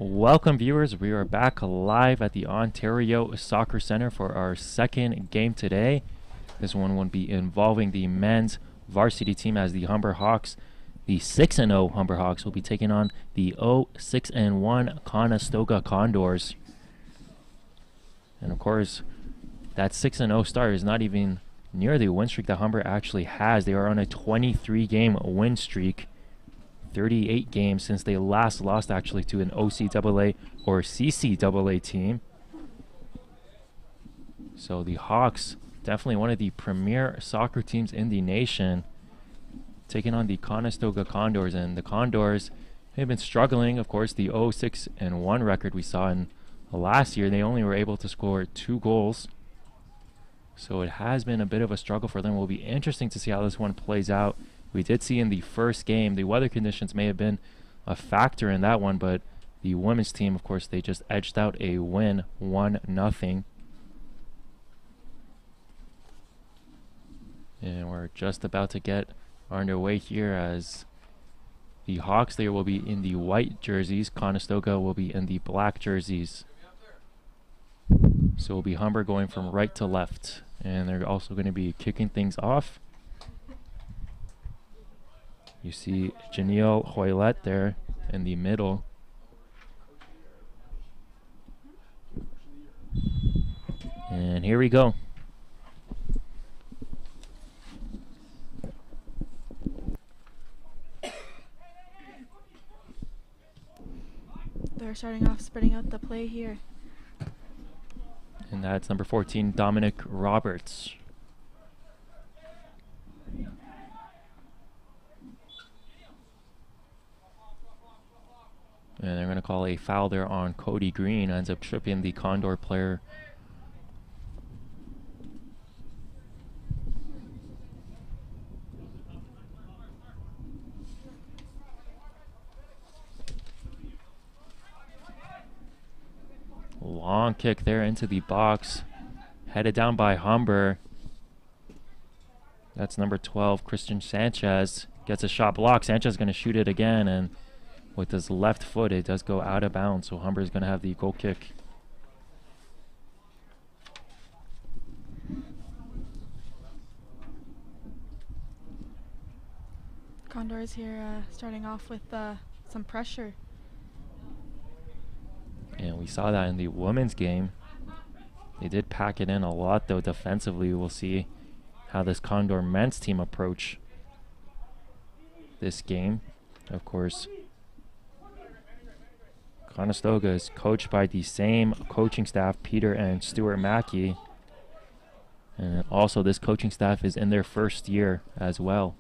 Welcome viewers, we are back live at the Ontario Soccer Center for our second game today. This one will be involving the men's varsity team as the Humber Hawks. The 6-0 Humber Hawks will be taking on the 0-6-1 Conestoga Condors. And of course, that 6-0 start is not even near the win streak that Humber actually has. They are on a 23-game win streak. 38 games since they last lost actually to an OCAA or CCAA team. So the Hawks, definitely one of the premier soccer teams in the nation, taking on the Conestoga Condors. And the Condors have been struggling. Of course, the 0-6-1 record we saw in last year, they only were able to score 2 goals. So it has been a bit of a struggle for them. It will be interesting to see how this one plays out. We did see in the first game, the weather conditions may have been a factor in that one, but the women's team, of course, they just edged out a win, 1-0. And we're just about to get underway here as the Hawks there will be in the white jerseys. Conestoga will be in the black jerseys. So it will be Humber going from right to left. And they're also going to be kicking things off. You see Janelle Hoylett there in the middle. And here we go. They're starting off spreading out the play here. And that's number 14, Dominic Roberts. And they're going to call a foul there on Cody Green. Ends up tripping the Condor player. Long kick there into the box. Headed down by Humber. That's number 12, Christian Sanchez. Gets a shot blocked. Sanchez is going to shoot it again, and with his left foot, it does go out of bounds, so Humber is going to have the goal kick. Condors here starting off with some pressure. And we saw that in the women's game. They did pack it in a lot, though, defensively. We'll see how this Condor men's team approach this game. Of course, Conestoga is coached by the same coaching staff, Peter and Stuart Mackey. And also this coaching staff is in their first year as well.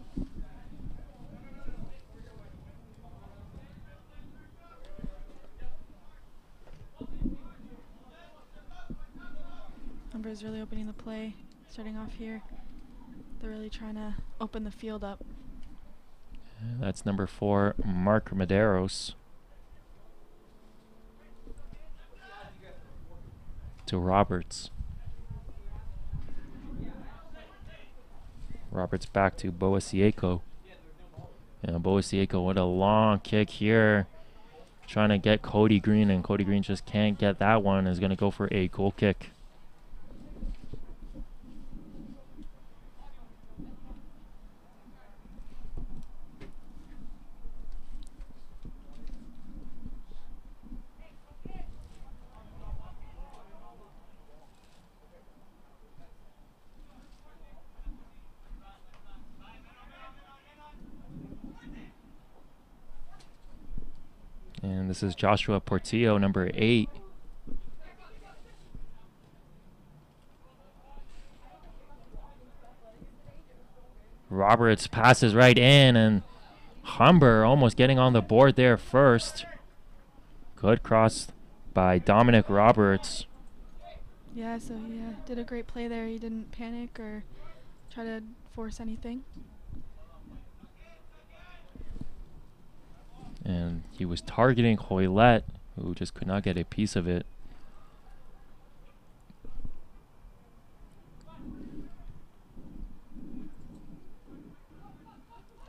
Humber is really opening the play, starting off here. They're really trying to open the field up. And that's number 4, Mark Medeiros. To Roberts. Roberts back to Boasieko. And Boasieko, what a long kick here. Trying to get Cody Green, and Cody Green just can't get that one. Is going to go for a goal kick. And this is Joshua Portillo, number 8. Roberts passes right in, and Humber almost getting on the board there first. Good cross by Dominic Roberts. Yeah, so he did a great play there. He didn't panic or try to force anything. And he was targeting Hoylett, who just could not get a piece of it.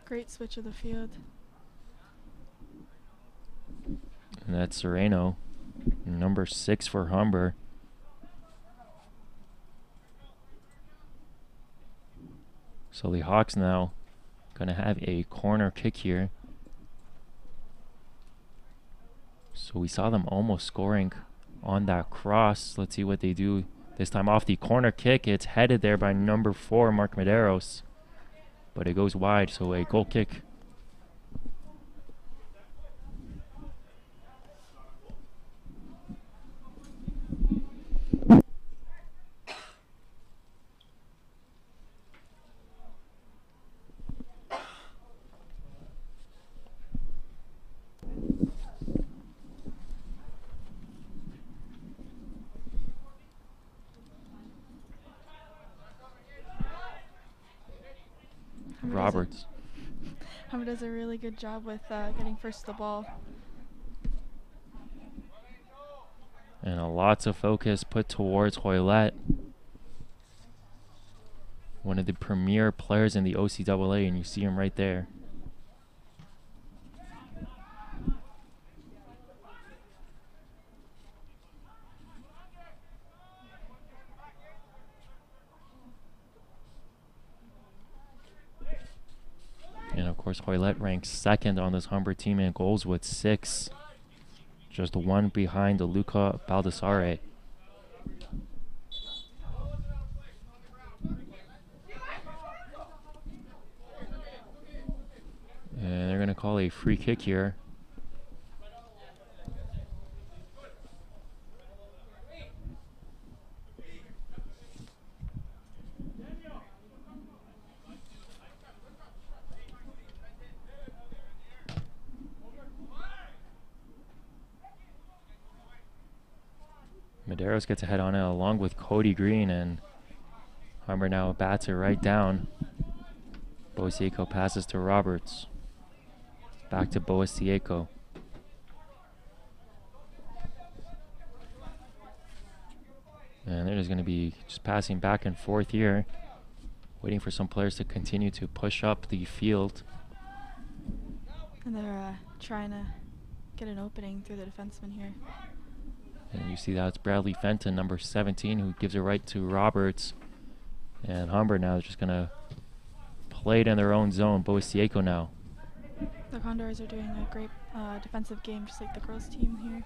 Great switch of the field. And that's Sereno, number 6 for Humber. So the Hawks now gonna have a corner kick here. So we saw them almost scoring on that cross. Let's see what they do this time off the corner kick. It's headed there by number 4, Mark Medeiros, but it goes wide, so a goal kick. Roberts. Humber does a really good job with getting first the ball. And lots of focus put towards Hoylett, one of the premier players in the OCAA, and you see him right there. And of course, Hoylett ranks 2nd on this Humber team in goals with 6. Just 1 behind Luca Baldassare. And they're going to call a free kick here. Medeiros gets a head on it along with Cody Green, and Humber now bats it right down. Boasieko passes to Roberts. Back to Boasieko. And they're just going to be just passing back and forth here, waiting for some players to continue to push up the field. And they're trying to get an opening through the defenseman here. And you see that's Bradley Fenton, number 17, who gives it right to Roberts. And Humber now is just going to play it in their own zone. Boasieko now. The Condors are doing a great defensive game, just like the girls' team here.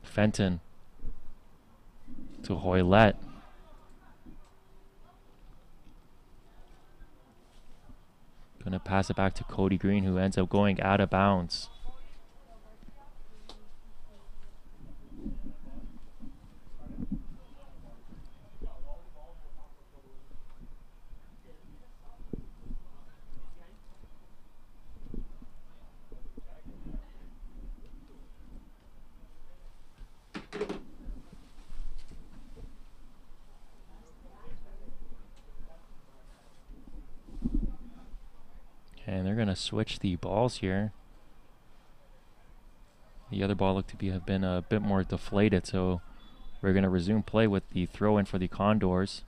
Fenton to Hoylett. Gonna pass it back to Cody Green, who ends up going out of bounds. And they're going to switch the balls here. The other ball looked to have been a bit more deflated, so we're going to resume play with the throw in for the Condors.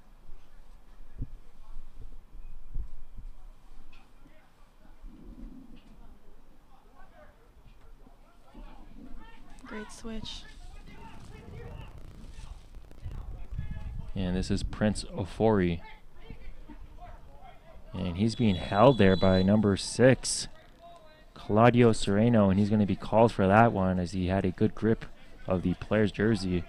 Great switch. And this is Prince Ofori. And he's being held there by number 6, Claudio Sereno, and he's going to be called for that one as he had a good grip of the player's jersey.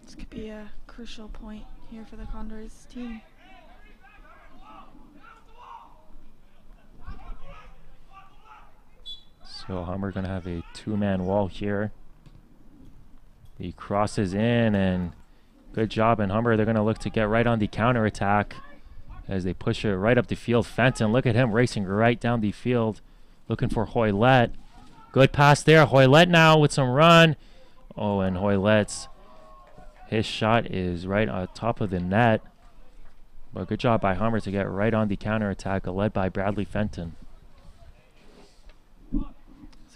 This could be a crucial point here for the Condors team. So Humber going to have a 2-man wall here. He crosses in, and good job in Humber. They're going to look to get right on the counterattack as they push it right up the field. Fenton, look at him racing right down the field, looking for Hoylett. Good pass there. Hoylett now with some run. Oh, and his shot is right on top of the net. But good job by Humber to get right on the counterattack, led by Bradley Fenton.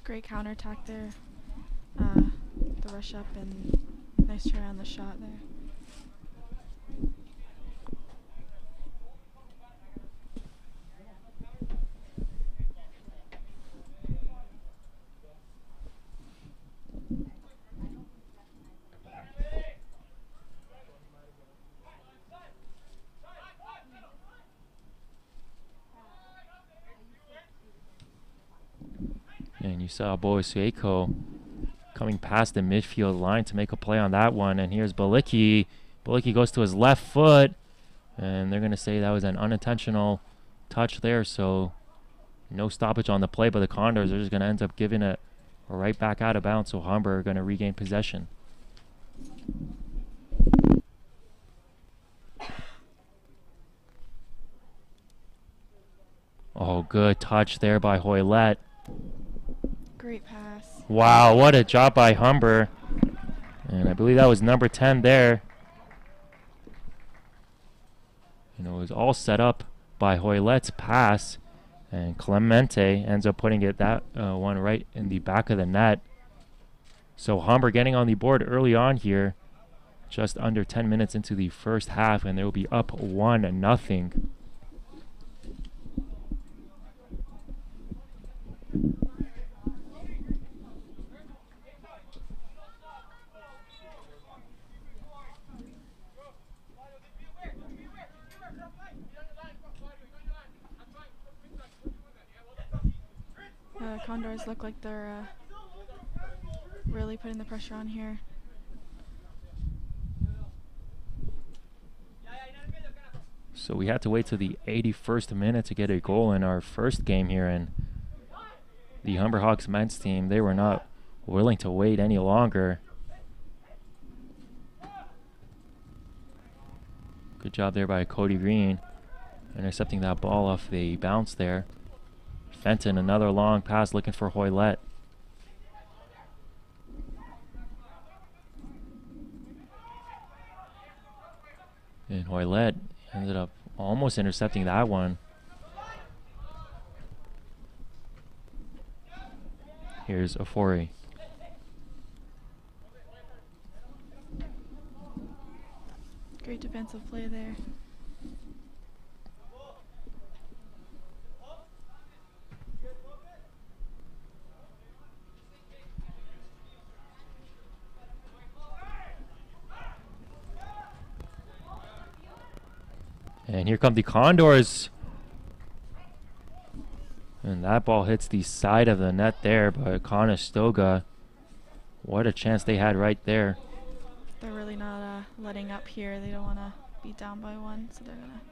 Great counterattack there. The rush up and nice try on the shot there. And you saw Boisueko coming past the midfield line to make a play on that one. And here's Balicki. Balicki goes to his left foot. And they're going to say that was an unintentional touch there. So no stoppage on the play. But the Condors are just going to end up giving it right back out of bounds. So Humber are going to regain possession. Oh, good touch there by Hoylett. Great pass. Wow, what a job by Humber. And I believe that was number 10 there. You know, it was all set up by Hoylett's pass. And Clemente ends up putting it that one right in the back of the net. So Humber getting on the board early on here. Just under 10 minutes into the first half. And they will be up 1-0. Condors look like they're really putting the pressure on here. So we had to wait till the 81st minute to get a goal in our first game here, and the Humber Hawks men's team, they were not willing to wait any longer. Good job there by Cody Green, intercepting that ball off the bounce there. Fenton, another long pass looking for Hoylett. And Hoylett ended up almost intercepting that one. Here's Ofori. Great defensive play there. And here come the Condors. And that ball hits the side of the net there, but Conestoga, what a chance they had right there. They're really not letting up here. They don't want to be down by one, so they're gonna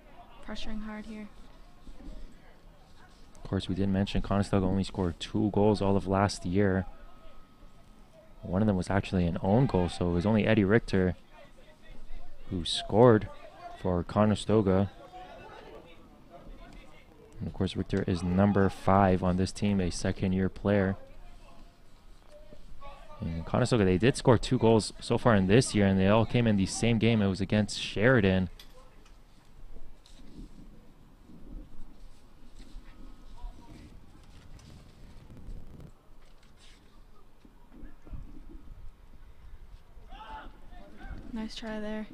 pressuring hard here. Of course, we did mention Conestoga only scored 2 goals all of last year. One of them was actually an own goal, so it was only Eddie Richter who scored for Conestoga. And of course, Richter is number 5 on this team, a second-year player. And Conestoga, they did score 2 goals so far in this year, and they all came in the same game. It was against Sheridan. Nice try there.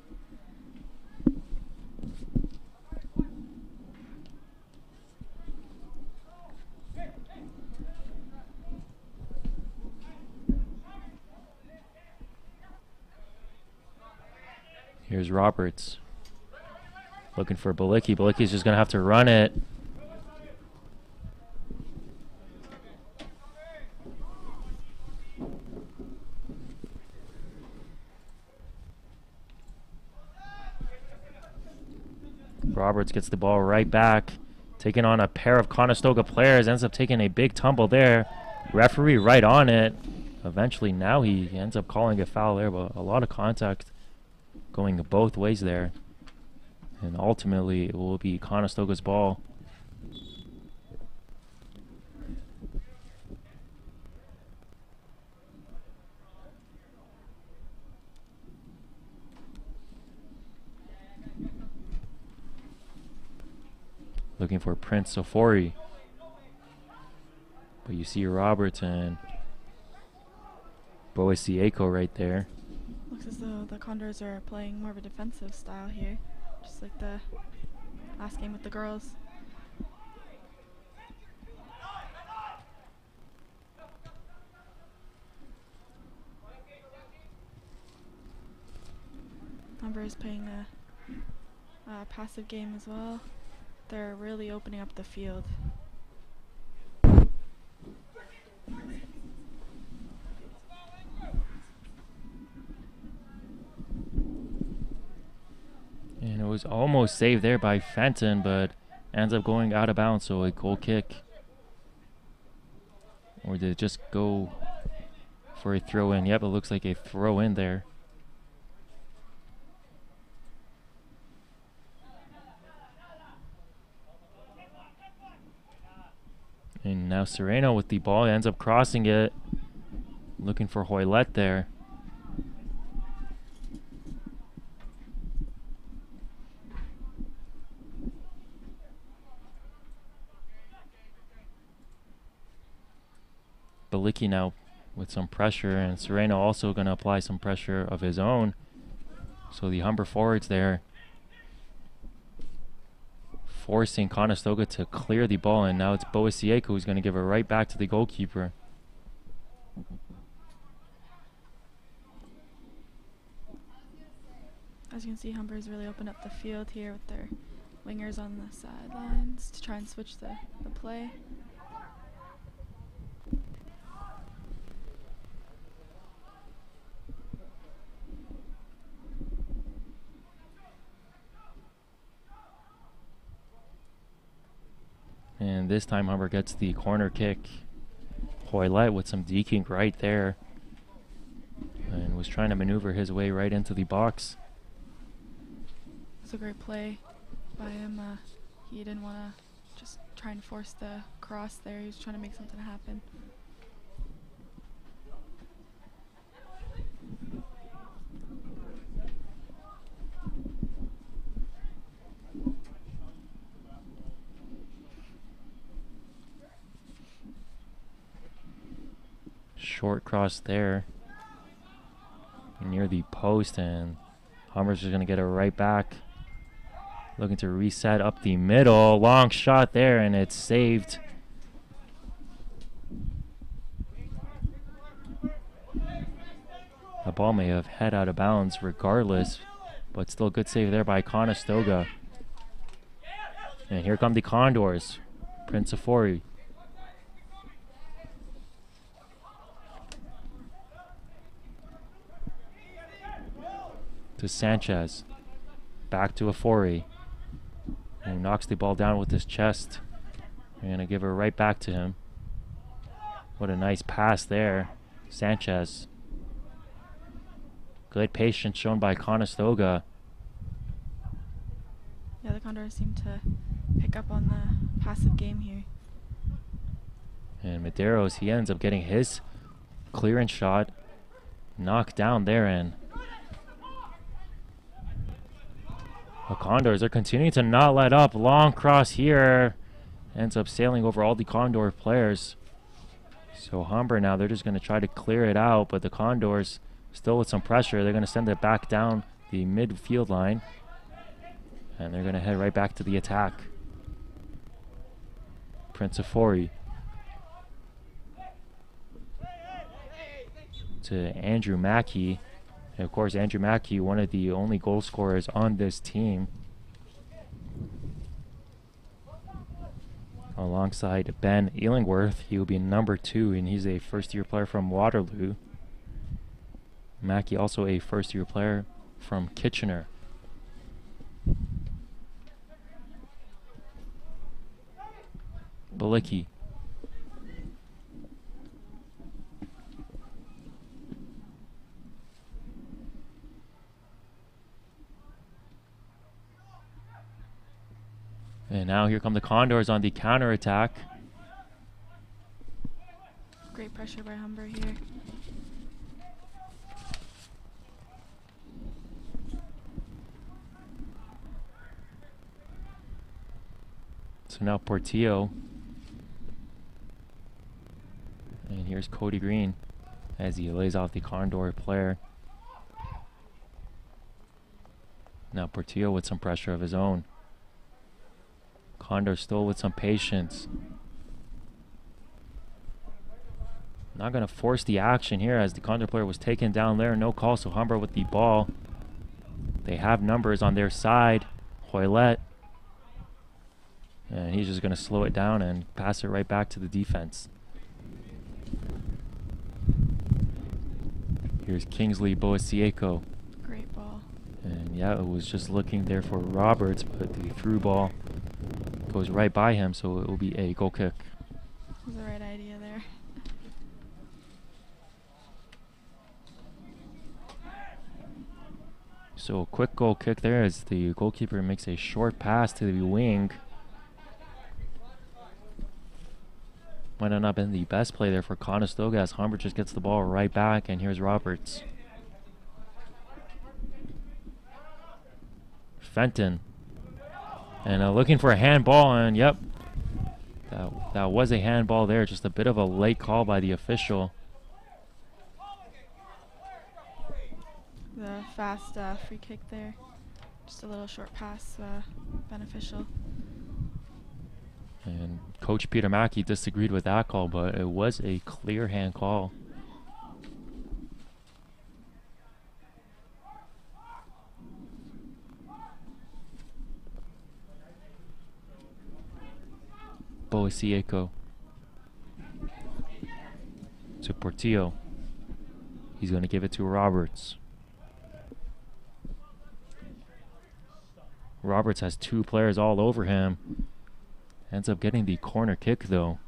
Here's Roberts. Looking for Balicki. Balicki's just going to have to run it. Roberts gets the ball right back. Taking on a pair of Conestoga players. Ends up taking a big tumble there. Referee right on it. Eventually now he ends up calling a foul there, but a lot of contact going both ways there. And ultimately it will be Conestoga's ball. Looking for Prince Ofori. But you see Roberts, and Boasieko right there. Looks as though the Condors are playing more of a defensive style here, just like the last game with the girls. Humber is playing a passive game as well. They're really opening up the field. And it was almost saved there by Fenton, but ends up going out of bounds, so a goal kick. Or did it just go for a throw in? Yep, it looks like a throw in there. And now Sereno with the ball ends up crossing it. Looking for Hoylett there. Balicki now with some pressure, and Sereno also going to apply some pressure of his own. So the Humber forwards there forcing Conestoga to clear the ball, and now it's Boasieko who's going to give it right back to the goalkeeper. As you can see, Humber's really opened up the field here with their wingers on the sidelines to try and switch the play. And this time Humber gets the corner kick. Hoylett with some deking right there. And was trying to maneuver his way right into the box. It's a great play by him. He didn't want to just try and force the cross there. He was trying to make something happen. Short cross there near the post, and Humber's just going to get it right back. Looking to reset up the middle. Long shot there, and it's saved. The ball may have head out of bounds regardless, but still a good save there by Conestoga. And here come the Condors. Princifori. To Sanchez. Back to Afori. And he knocks the ball down with his chest. They're going to give her right back to him. What a nice pass there. Sanchez. Good patience shown by Conestoga. Yeah, the Condors seem to pick up on the passive game here. And Medeiros, he ends up getting his clearance shot knocked down there, and the Condors are continuing to not let up. Long cross here. Ends up sailing over all the Condor players. So Humber now, they're just going to try to clear it out, but the Condors still with some pressure. They're going to send it back down the midfield line. And they're going to head right back to the attack. Princifori. To Andrew Mackey. And of course, Andrew Mackey, one of the only goal scorers on this team. Alongside Ben Illingworth, he will be number 2, and he's a first-year player from Waterloo. Mackey also a first-year player from Kitchener. Balicki. And now here come the Condors on the counter-attack. Great pressure by Humber here. So now Portillo. And here's Cody Green. as he lays off the Condor player. Now Portillo with some pressure of his own. Condor still with some patience. Not going to force the action here as the Condor player was taken down there. No call, so Humber with the ball. They have numbers on their side. Hoylett. And he's just going to slow it down and pass it right back to the defense. Here's Kingsley Boasieco. Great ball. And yeah, it was just looking there for Roberts, but the through ball goes right by him, so it will be a goal kick. That was the right idea there. So a quick goal kick there as the goalkeeper makes a short pass to the wing. Might have not been the best play there for Conestoga as Humber just gets the ball right back, and here's Roberts. Fenton. And looking for a handball, and yep, that was a handball there. Just a bit of a late call by the official. The fast free kick there. Just a little short pass, beneficial. And Coach Peter Mackey disagreed with that call, but it was a clear hand call. Boasieco to Portillo. He's going to give it to Roberts. Roberts has two players all over him. Ends up getting the corner kick though.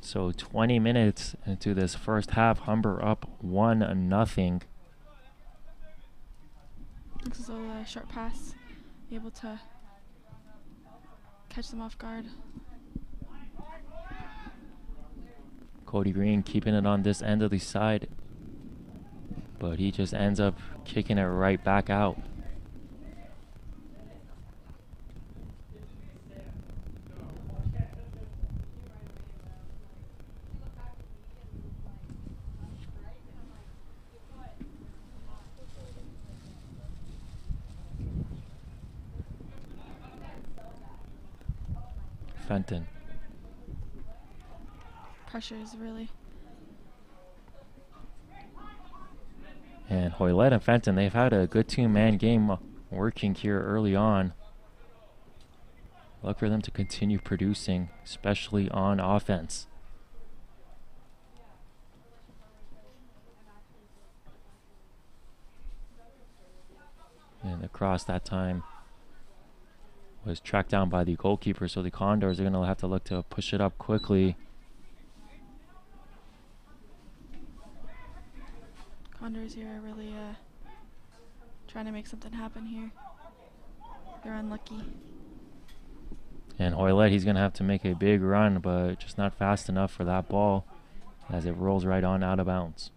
So 20 minutes into this first half, Humber up 1-0. Looks as though a short pass, able to catch them off guard. Cody Green keeping it on this end of the side, but he just ends up kicking it right back out. Fenton. Pressure is really. And Hoylett and Fenton, they've had a good two-man game working here early on. Look for them to continue producing, especially on offense. And the cross that time was tracked down by the goalkeeper, so the Condors are going to have to look to push it up quickly. Condors here are really trying to make something happen here. They're unlucky. And Hoylett, he's going to have to make a big run, but just not fast enough for that ball as it rolls right on out of bounds.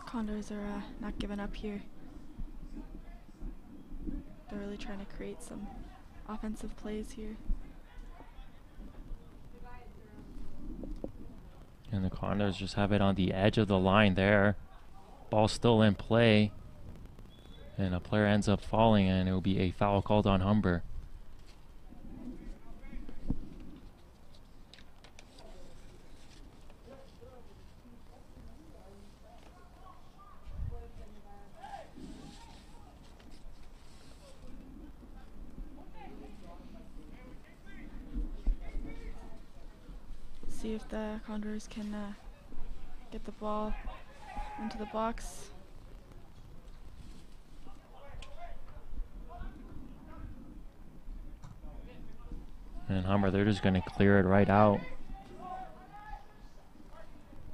Condors are not giving up here. They're really trying to create some offensive plays here. And the Condors just have it on the edge of the line there. Ball still in play. And a player ends up falling, and it will be a foul called on Humber. see if the Condors can get the ball into the box. And Humber, they're just going to clear it right out.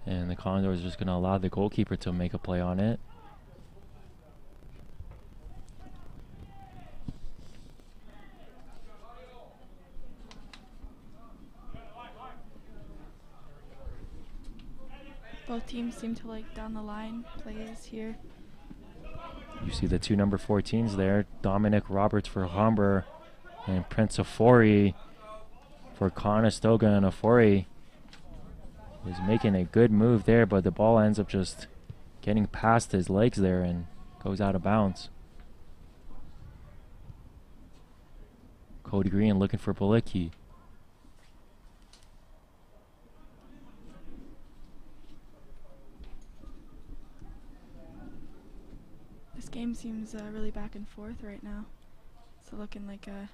And the Condors are just going to allow the goalkeeper to make a play on it. Both teams seem to like down the line plays here. You see the two number 14s there. Dominic Roberts for Humber and Prince Ofori for Conestoga. And Ofori is making a good move there, but the ball ends up just getting past his legs there and goes out of bounds. Cody Green looking for Balicki. This game seems really back and forth right now. It's looking like a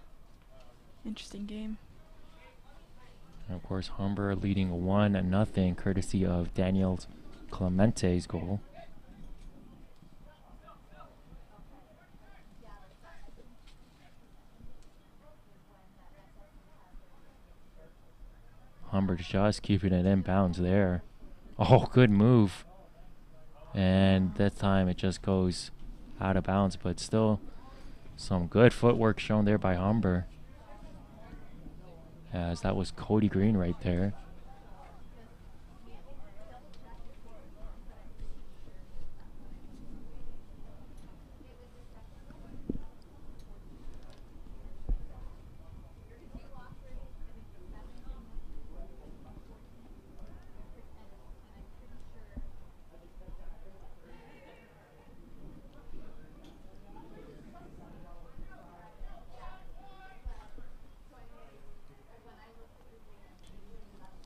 interesting game. And of course, Humber leading 1-0, courtesy of Daniel Clemente's goal. Humber just keeping it in bounds there. Oh, good move. And that time it just goes out of bounds, but still some good footwork shown there by Humber, as that was Cody Green right there.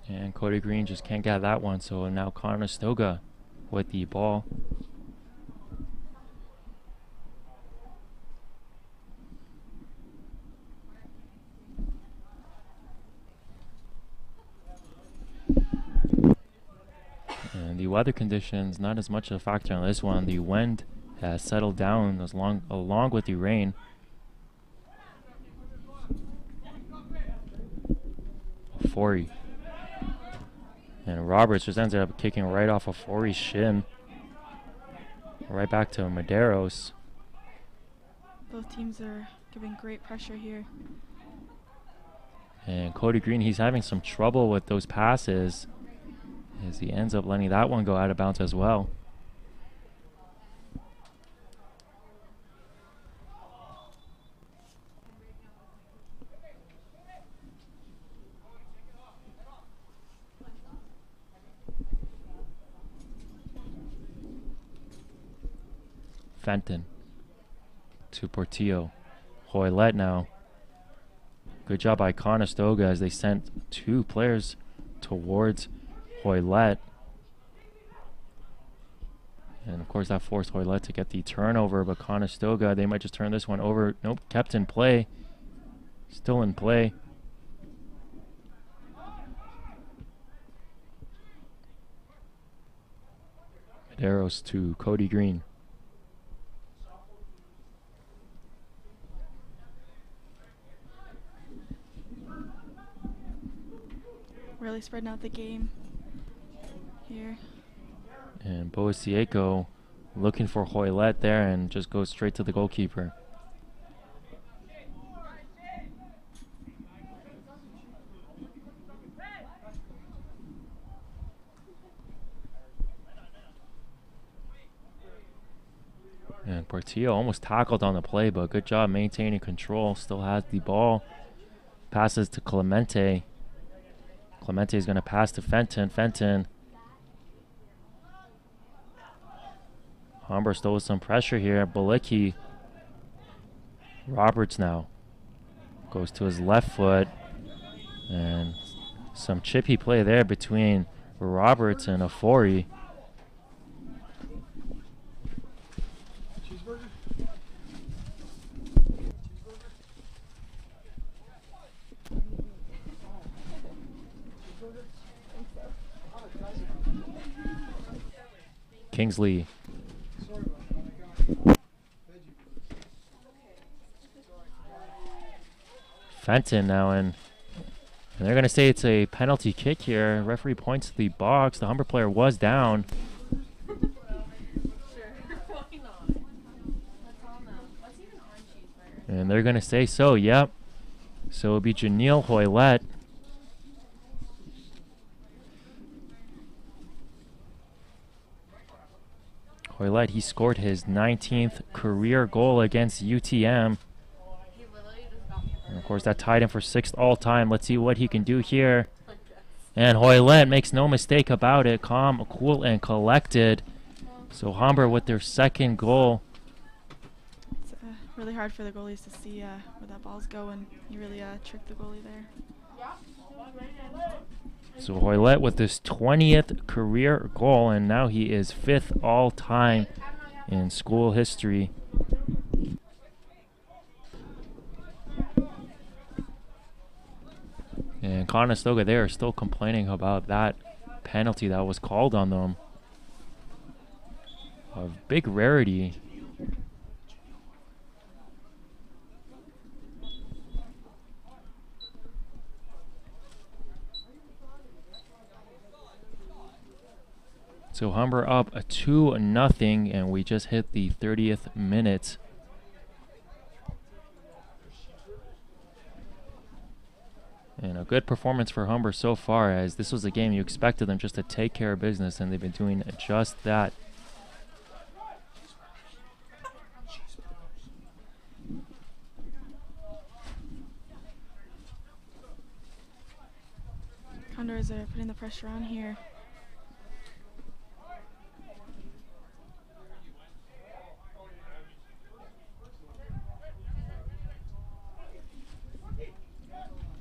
And Cody Green just can't get that one, so now Conestoga with the ball. And the weather conditions, not as much a factor on this one. The wind has settled down along with the rain. Ofori. And Roberts just ended up kicking right off of Ofori's shin. Right back to Medeiros. Both teams are giving great pressure here. And Cody Green, he's having some trouble with those passes, as he ends up letting that one go out of bounds as well. Fenton to Portillo. Hoylett now. Good job by Conestoga as they sent two players towards Hoylett. And of course that forced Hoylett to get the turnover, but Conestoga, they might just turn this one over. Nope, kept in play. Still in play. Medeiros to Cody Green. Really spreading out the game here. And Boasieko looking for Hoylett there and just goes straight to the goalkeeper. And Portillo almost tackled on the play, but good job maintaining control. Still has the ball. Passes to Clemente. Clemente is going to pass to Fenton. Fenton. Humber still with some pressure here. Balicki. Roberts now. Goes to his left foot. And some chippy play there between Roberts and Ofori. Kingsley. Fenton now in. And they're going to say it's a penalty kick here. Referee points to the box. The Humber player was down. And they're going to say so, yep. So it'll be Janelle Hoylett. Hoylett, he scored his 19th career goal against UTM. And of course, that tied him for 6th all-time. Let's see what he can do here. And Hoylett makes no mistake about it. Calm, cool, and collected. So Humber with their 2nd goal. It's really hard for the goalies to see where that ball's going. You really tricked the goalie there. So Hoylett with his 20th career goal, and now he is 5th all-time in school history. And Conestoga, they are still complaining about that penalty that was called on them. A big rarity. So Humber up 2-0, and we just hit the 30th minute. And a good performance for Humber so far, as this was a game you expected them just to take care of business, and they've been doing just that. Condors are putting the pressure on here.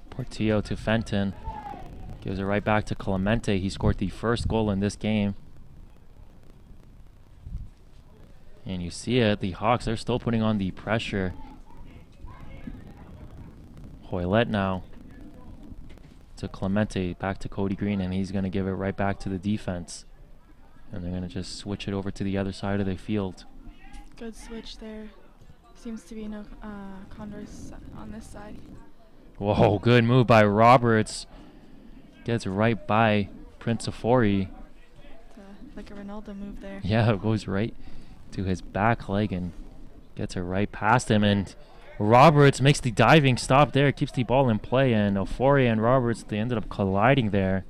Portillo to Fenton. Gives it right back to Clemente. He scored the 1st goal in this game. And you see it, the Hawks, they're still putting on the pressure. Hoylett now to Clemente, back to Cody Green, and he's going to give it right back to the defense. And they're going to just switch it over to the other side of the field. Good switch there. Seems to be no Condors on this side. Whoa, good move by Roberts. Gets right by Prince Afori. Like a Ronaldo move there. Yeah, it goes right to his back leg and gets it right past him. And Roberts makes the diving stop there, keeps the ball in play. And Afori and Roberts, they ended up colliding there.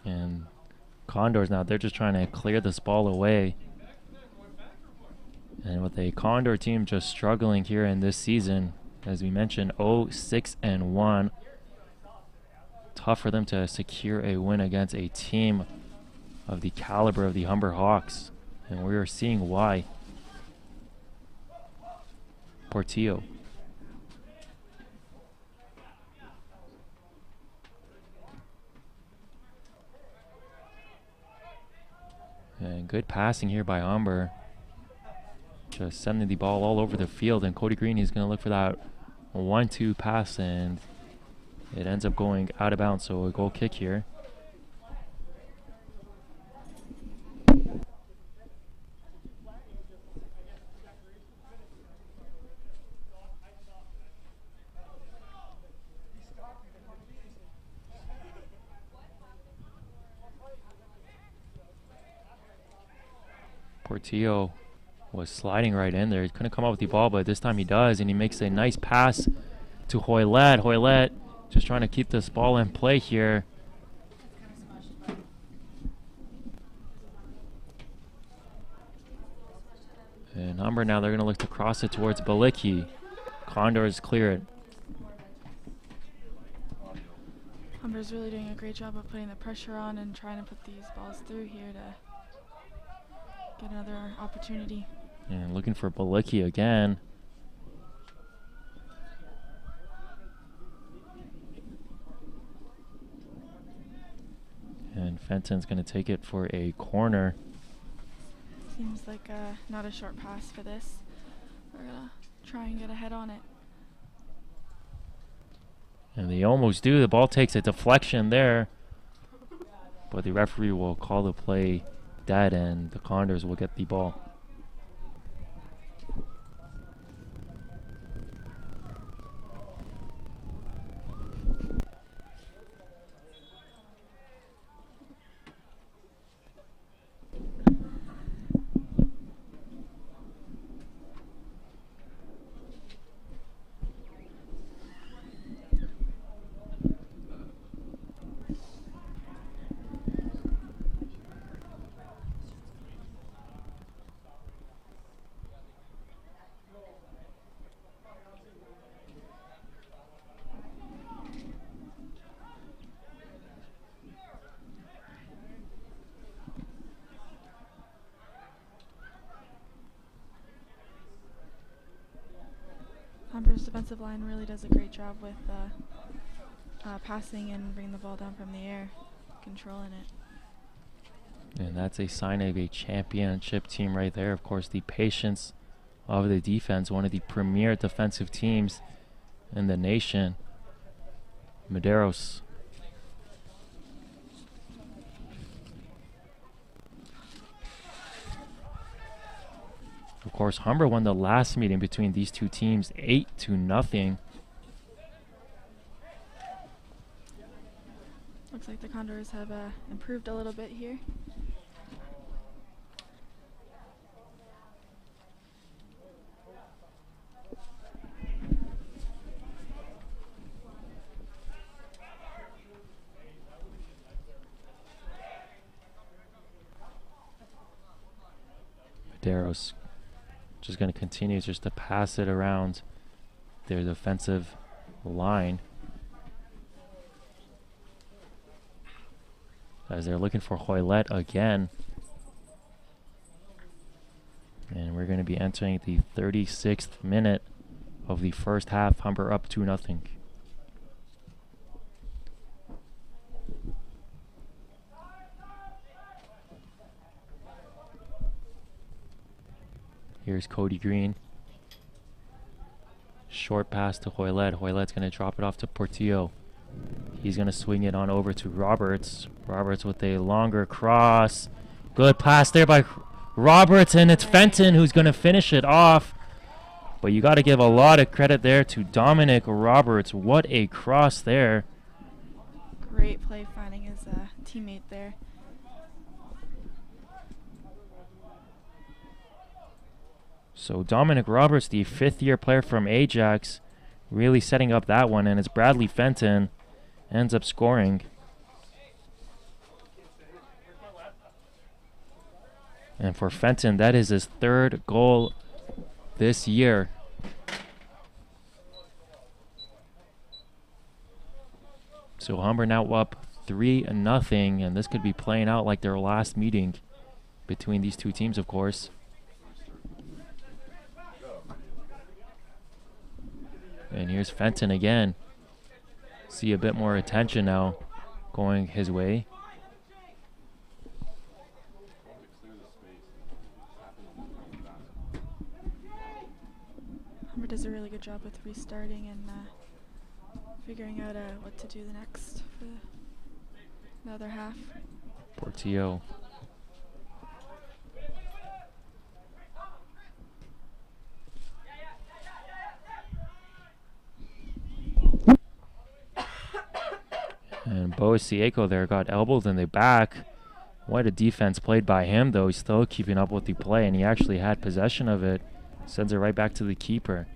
And Condors now, they're just trying to clear this ball away. And with a Condor team just struggling here in this season, as we mentioned, 0-6-1. Tough for them to secure a win against a team of the caliber of the Humber Hawks. And we are seeing why. Portillo. And good passing here by Humber. Just sending the ball all over the field. And Cody Green, he's going to look for that 1-2 pass. And it ends up going out of bounds. So a goal kick here. Portillo was sliding right in there. He couldn't come up with the ball, but this time he does, and he makes a nice pass to Hoylett. Hoylett just trying to keep this ball in play here. And Humber now, they're going to look to cross it towards Balicki. Condors clear it. Humber's really doing a great job of putting the pressure on and trying to put these balls through here to get another opportunity. And looking for Balicki again. And Fenton's going to take it for a corner. Seems like not a short pass for this. We're going to try and get ahead on it. And they almost do. The ball takes a deflection there. But the referee will call the play dead, and the Condors will get the ball. Humber's defensive line really does a great job with passing and bringing the ball down from the air, controlling it. And that's a sign of a championship team right there. Of course, the patience of the defense, one of the premier defensive teams in the nation. Medeiros. Of course, Humber won the last meeting between these two teams 8-0. Looks like the Condors have improved a little bit here. Medeiros just going to continue just to pass it around their defensive line as they're looking for Hoylett again. And we're going to be entering the 36th minute of the first half. Humber up 2-0. Here's Cody Green. Short pass to Hoylett. Hoylett's going to drop it off to Portillo. He's going to swing it on over to Roberts. Roberts with a longer cross. Good pass there by Roberts, and it's Fenton who's going to finish it off. But you got to give a lot of credit there to Dominic Roberts. What a cross there. Great play finding his teammate there. So Dominic Roberts, the fifth-year player from Ajax, really setting up that one, and it's Bradley Fenton ends up scoring. And for Fenton, that is his third goal this year. So Humber now up 3-0, and this could be playing out like their last meeting between these two teams, of course. And here's Fenton again. See a bit more attention now going his way. Humber does a really good job with restarting and figuring out what to do the next for the other half. Portillo. And Boasieko there got elbowed in the back. What a defense played by him, though. He's still keeping up with the play, and he actually had possession of it. Sends it right back to the keeper.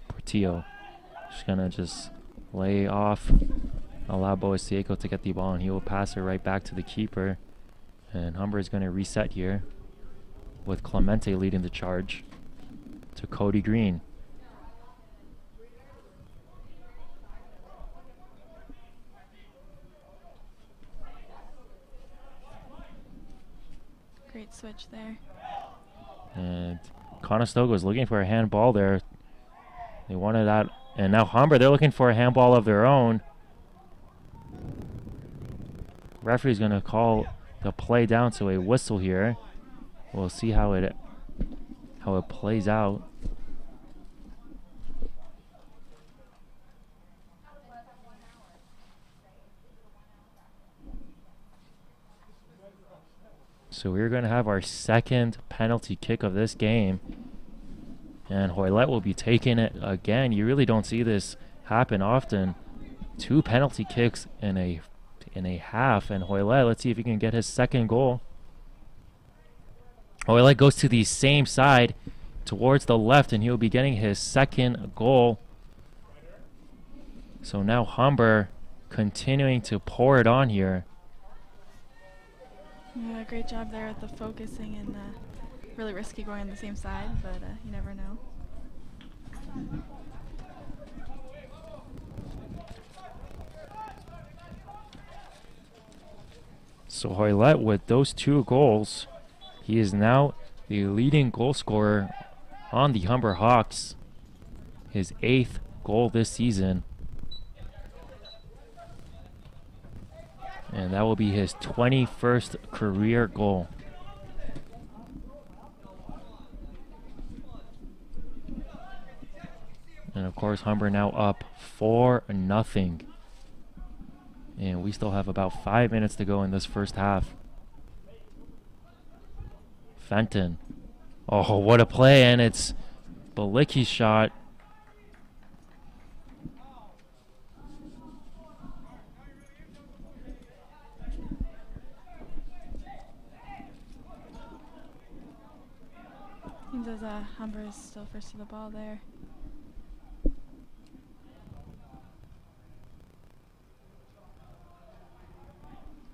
Portillo just gonna lay off, allow Boasieko to get the ball, and he will pass it right back to the keeper. And Humber is gonna reset here with Clemente leading the charge to Cody Green. Great switch there. And Conestoga was looking for a handball there. They wanted that. And now Humber, they're looking for a handball of their own. Referee's going to call the play down to a whistle here. We'll see how it plays out. So we're going to have our second penalty kick of this game. And Hoylett will be taking it again. You really don't see this happen often. 2 penalty kicks in a half. And Hoylett, let's see if he can get his second goal. Hoylett goes to the same side towards the left, and he'll be getting his second goal. So now Humber continuing to pour it on here. Yeah, great job there at the focusing, and really risky going on the same side, but you never know. So Hoylett, with those 2 goals, he is now the leading goal scorer on the Humber Hawks. His 8th goal this season. And that will be his 21st career goal. And of course, Humber now up 4-0. And we still have about 5 minutes to go in this first half. Fenton. Oh, what a play, and it's Balicki's shot. Seems as Humber is still first to the ball there.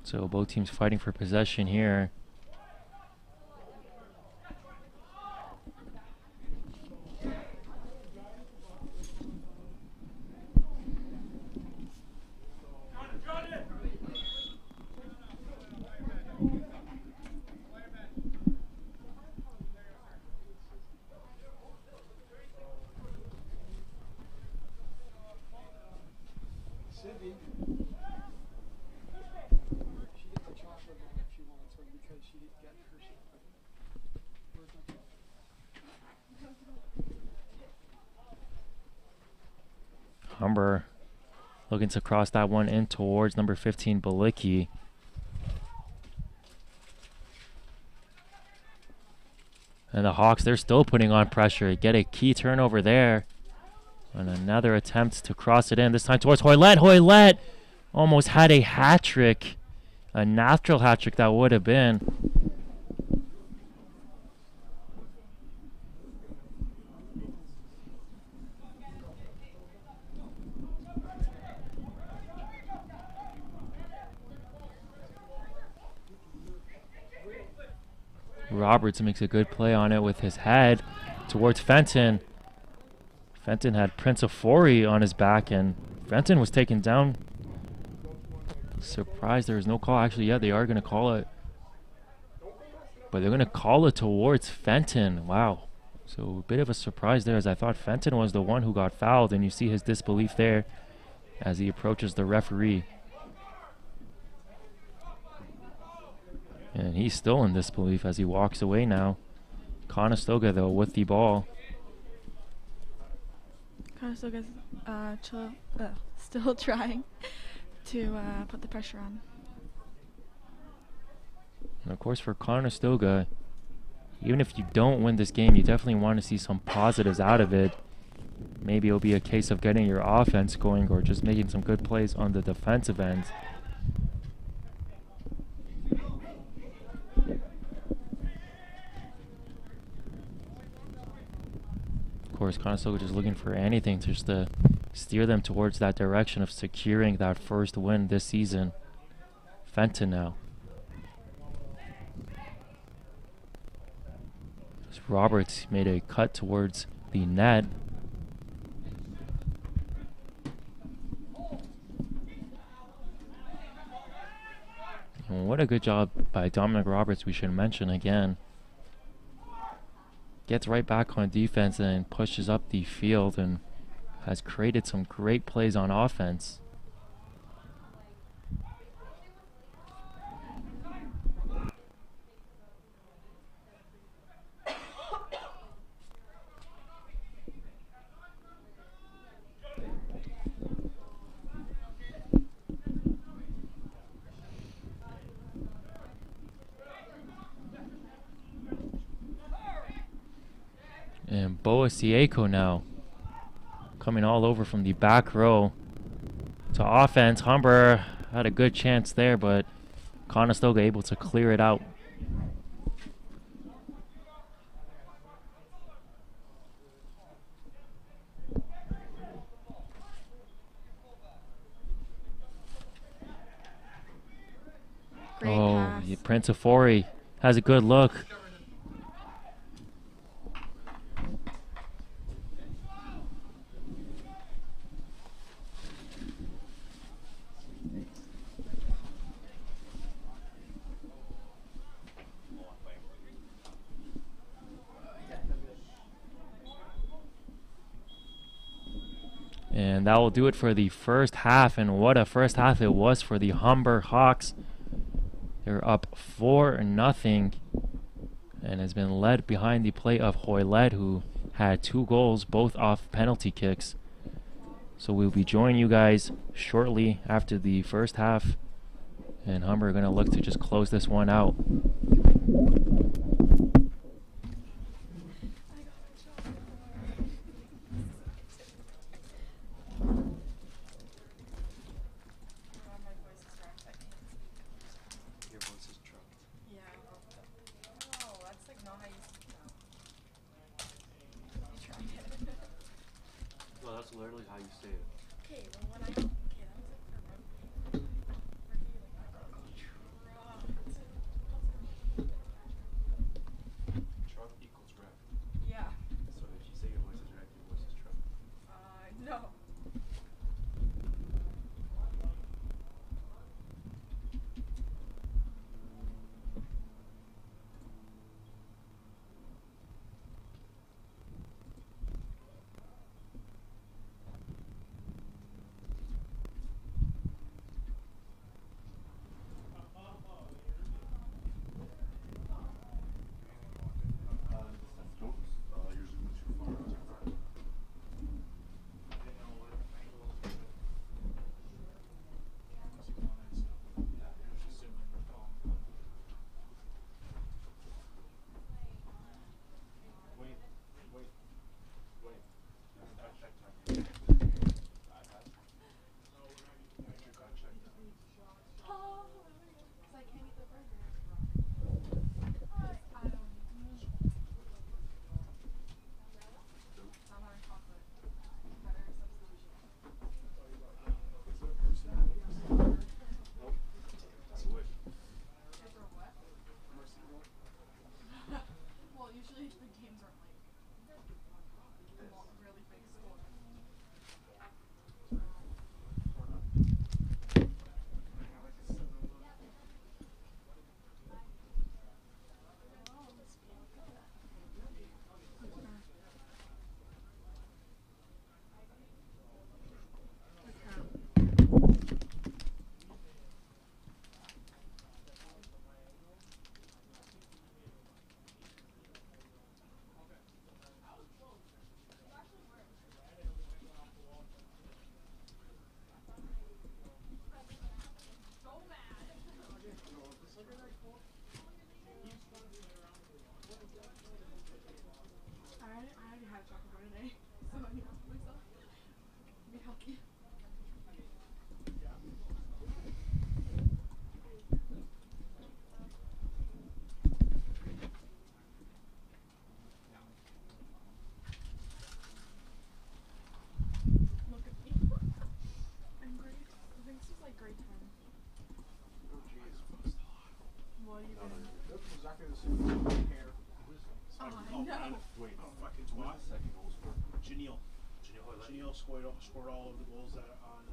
So both teams fighting for possession here. Humber looking to cross that one in towards number 15, Balicki. And the Hawks, they're still putting on pressure. Get a key turnover there. And another attempt to cross it in, this time towards Hoylett. Hoylett almost had a hat trick. A natural hat trick that would have been. Roberts makes a good play on it with his head towards Fenton. Fenton had Prince of Forey on his back, and Fenton was taken down. Surprised there was no call. Actually, yeah, they are going to call it. But they're going to call it towards Fenton. Wow. So a bit of a surprise there, as I thought Fenton was the one who got fouled, and you see his disbelief there as he approaches the referee. And he's still in disbelief as he walks away now. Conestoga, though, with the ball. Conestoga's still trying to put the pressure on. And of course, for Conestoga, even if you don't win this game, you definitely want to see some positives out of it. Maybe it'll be a case of getting your offense going or just making some good plays on the defensive end. Of course, Conestoga just looking for anything just to steer them towards that direction of securing that first win this season. Fenton now. Roberts made a cut towards the net. What a good job by Dominic Roberts, we should mention again. Gets right back on defense and pushes up the field and has created some great plays on offense. And Boa Sieko now coming all over from the back row to offense. Humber had a good chance there, but Conestoga able to clear it out. Great pass. Prince Afori has a good look. And that will do it for the first half. And what a first half it was for the Humber Hawks. They're up 4-0 and has been led behind the play of Hoylett, who had 2 goals, both off penalty kicks. So we'll be joining you guys shortly after the first half. And Humber are going to look to just close this one out. Well, that's literally how you say it. Okay, well when I that was Truck equals rep. yeah. So if you say your voice is rep, your voice is truck. No. Scored all of the goals that on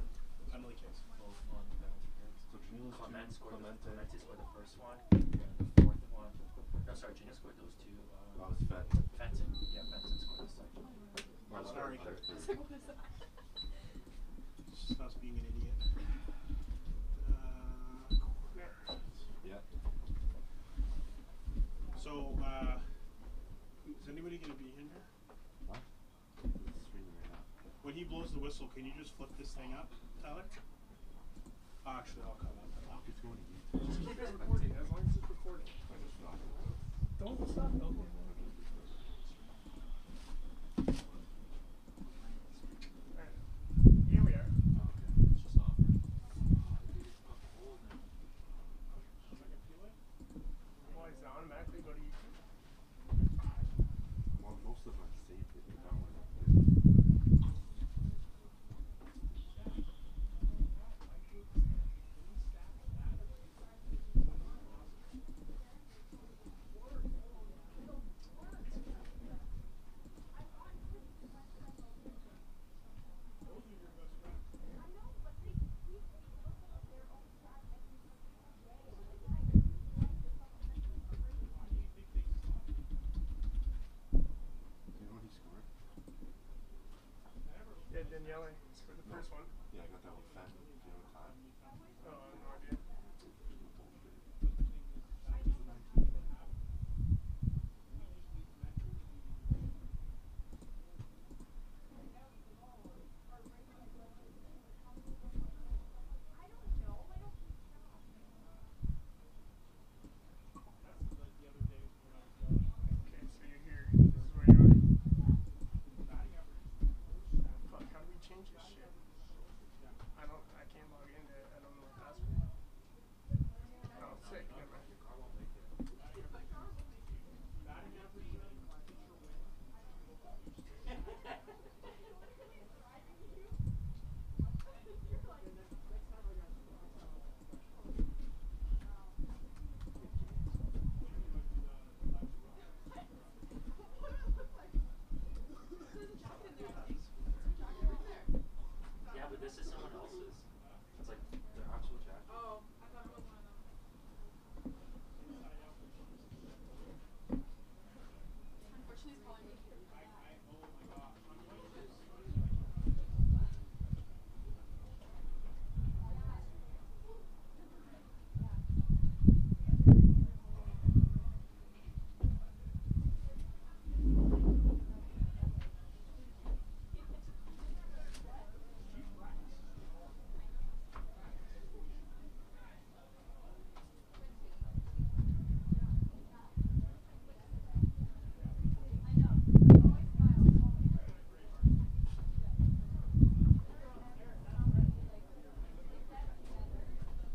penalty kicks. Both on penalty kicks. So Clement scored Clemente. Clemente scored the first one, and the fourth one. No, sorry, Gina scored those two. Oh, it's Fenton. Fenton, yeah, Fenton scored the second. Oh, Sorry. third. It's like, what is that? Just us being an idiot. Corner. Yeah. So, is anybody going to be in here? What? It's streaming right now. When he blows the whistle, can you just flip this thing up, Tyler? Actually, I'll come up. It's going to YouTube. Just keep it recording, as long as it's recording. I just stopped. Don't stop. Okay. Here we are. Oh, okay. It's just off. Why does it automatically go to YouTube? Well, most of them are saved. If you download it. You know what he scored? Yeah, Daniele for the first one. Yeah, I got that with Fenton. Do you know what time? Oh, I have no idea. Okay, so you're here. This is where you are. Fuck, how do we change this shit? I can't log into it. I don't know the password. Oh, sick. Never mind. Yeah, but this is someone else's. It's like their actual jacket. Unfortunately, he's calling me.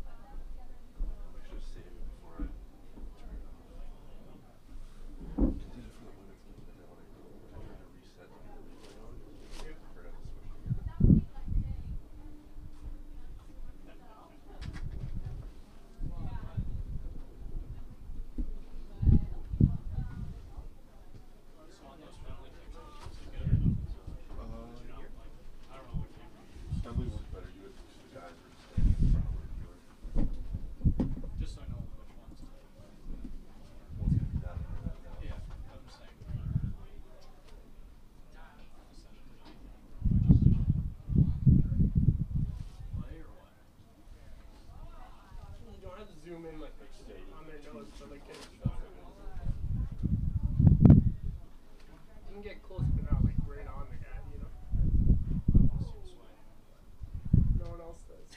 I should have saved it before I turn it off. Cause these are for the women's league, but then when I tried to reset to get the replay on, I forgot to switch it again. Friendly was better. You would, the guys were standing in front of where you were. Just so I know which ones to. One's gonna be down here, that's down. Yeah, I'm just saying. Play or what? You don't have to zoom in like on their nose, but like get Nothing is- you can get close, but not like right on the guy, you know. I want to see him sweating. No one else does.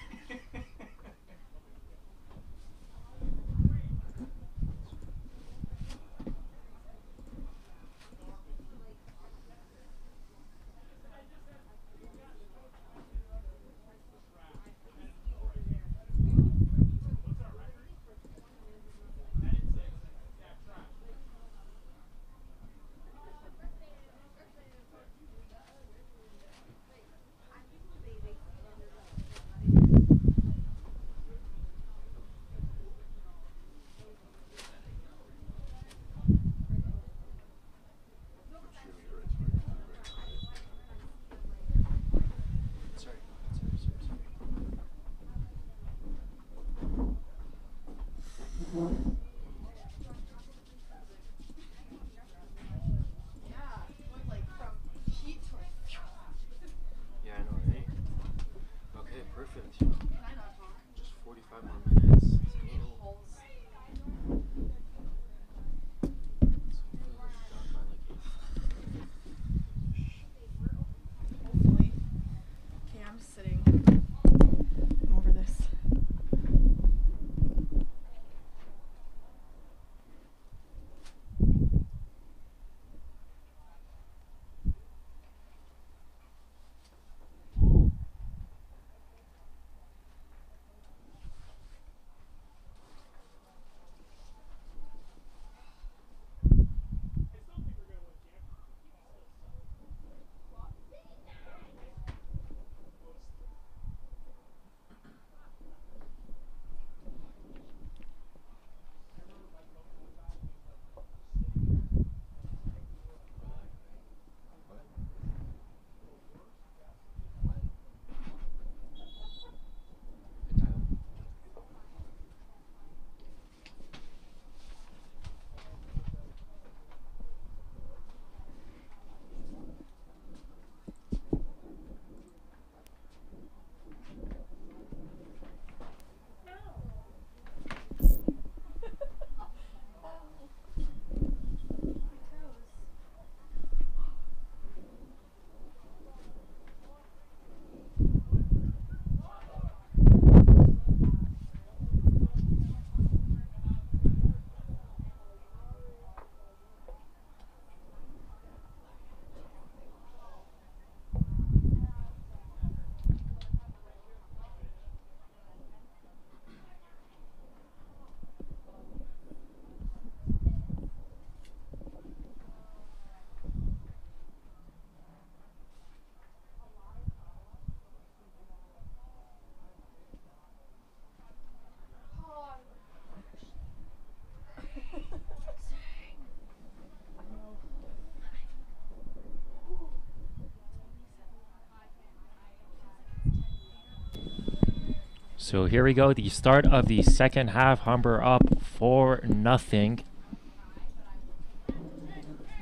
So here we go, the start of the second half. Humber up 4-0.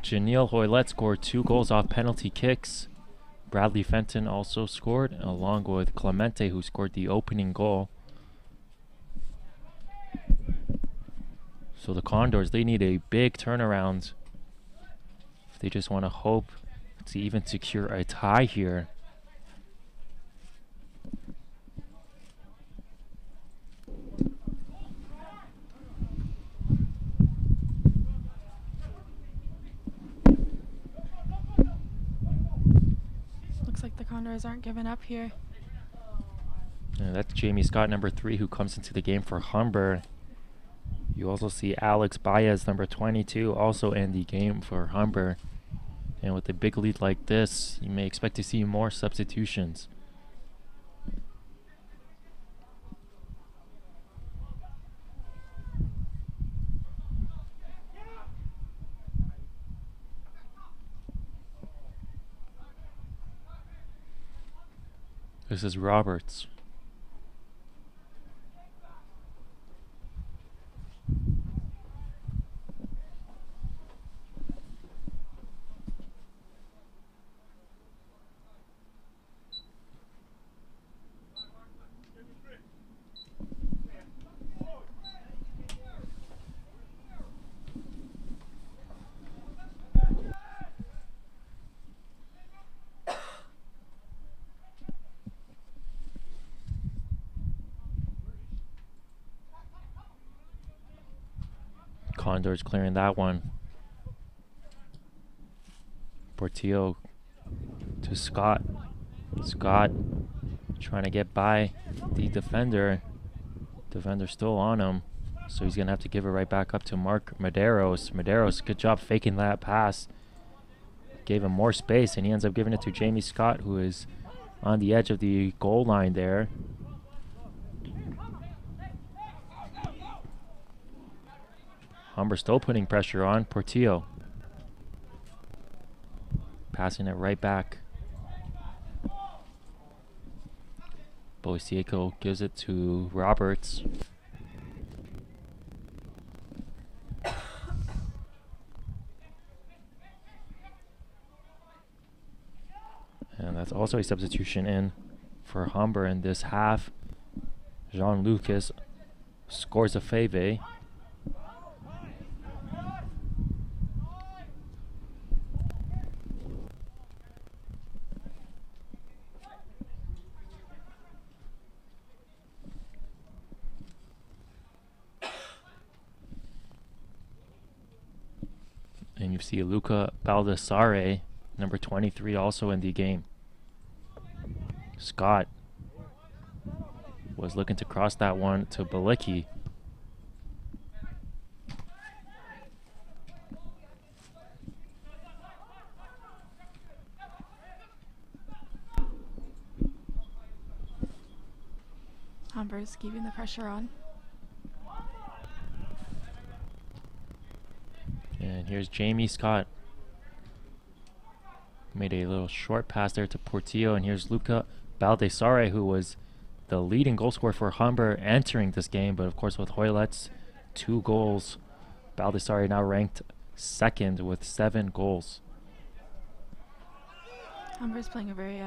Janelle Hoylett scored 2 goals off penalty kicks. Bradley Fenton also scored, along with Clemente, who scored the opening goal. So the Condors, they need a big turnaround if they just want to hope to even secure a tie here. Looks like the Condors aren't giving up here. And that's Jamie Scott, number 3, who comes into the game for Humber. You also see Alex Baez, number 22, also in the game for Humber. And with a big lead like this, you may expect to see more substitutions. This is Roberts. Condors clearing that one. Portillo to Scott. Scott trying to get by the defender. Defender still on him, so he's gonna have to give it right back up to Mark Medeiros. Medeiros, good job faking that pass. Gave him more space, and he ends up giving it to Jamie Scott, who is on the edge of the goal line there. Humber still putting pressure on Portillo. Passing it right back. Boisieko gives it to Roberts. And that's also a substitution in for Humber in this half. Jean Lucas scores a favor. And you see Luca Baldassare, number 23, also in the game. Scott was looking to cross that one to Balicki. Humber's keeping the pressure on. And here's Jamie Scott. Made a little short pass there to Portillo. And here's Luca Baldassare, who was the leading goal scorer for Humber entering this game. But of course, with Hoylett's 2 goals, Baldassare now ranked 2nd with 7 goals. Humber's playing a very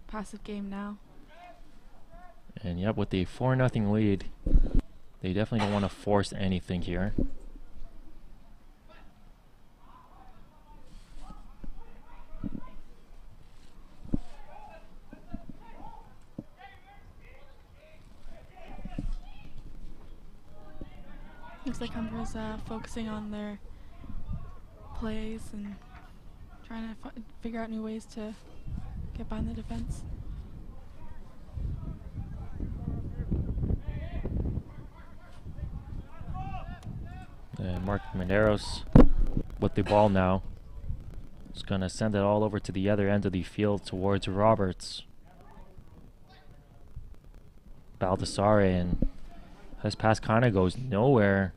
passive game now. And yep, with the 4-0 lead, they definitely don't want to force anything here. Looks like Humber's focusing on their plays and trying to figure out new ways to get behind the defense. And Mark Medeiros with the ball now. He's going to send it all over to the other end of the field towards Roberts. Baldassare, and his pass kind of goes nowhere.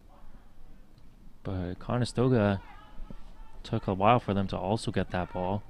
But Conestoga took a while for them to also get that ball.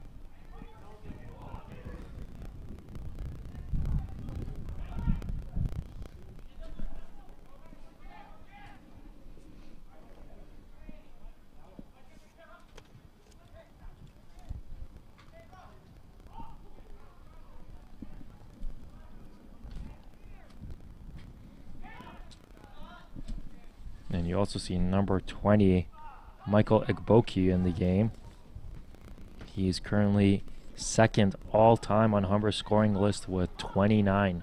And you also see number 20, Michael Igboki, in the game. He is currently second all-time on Humber's scoring list with 29.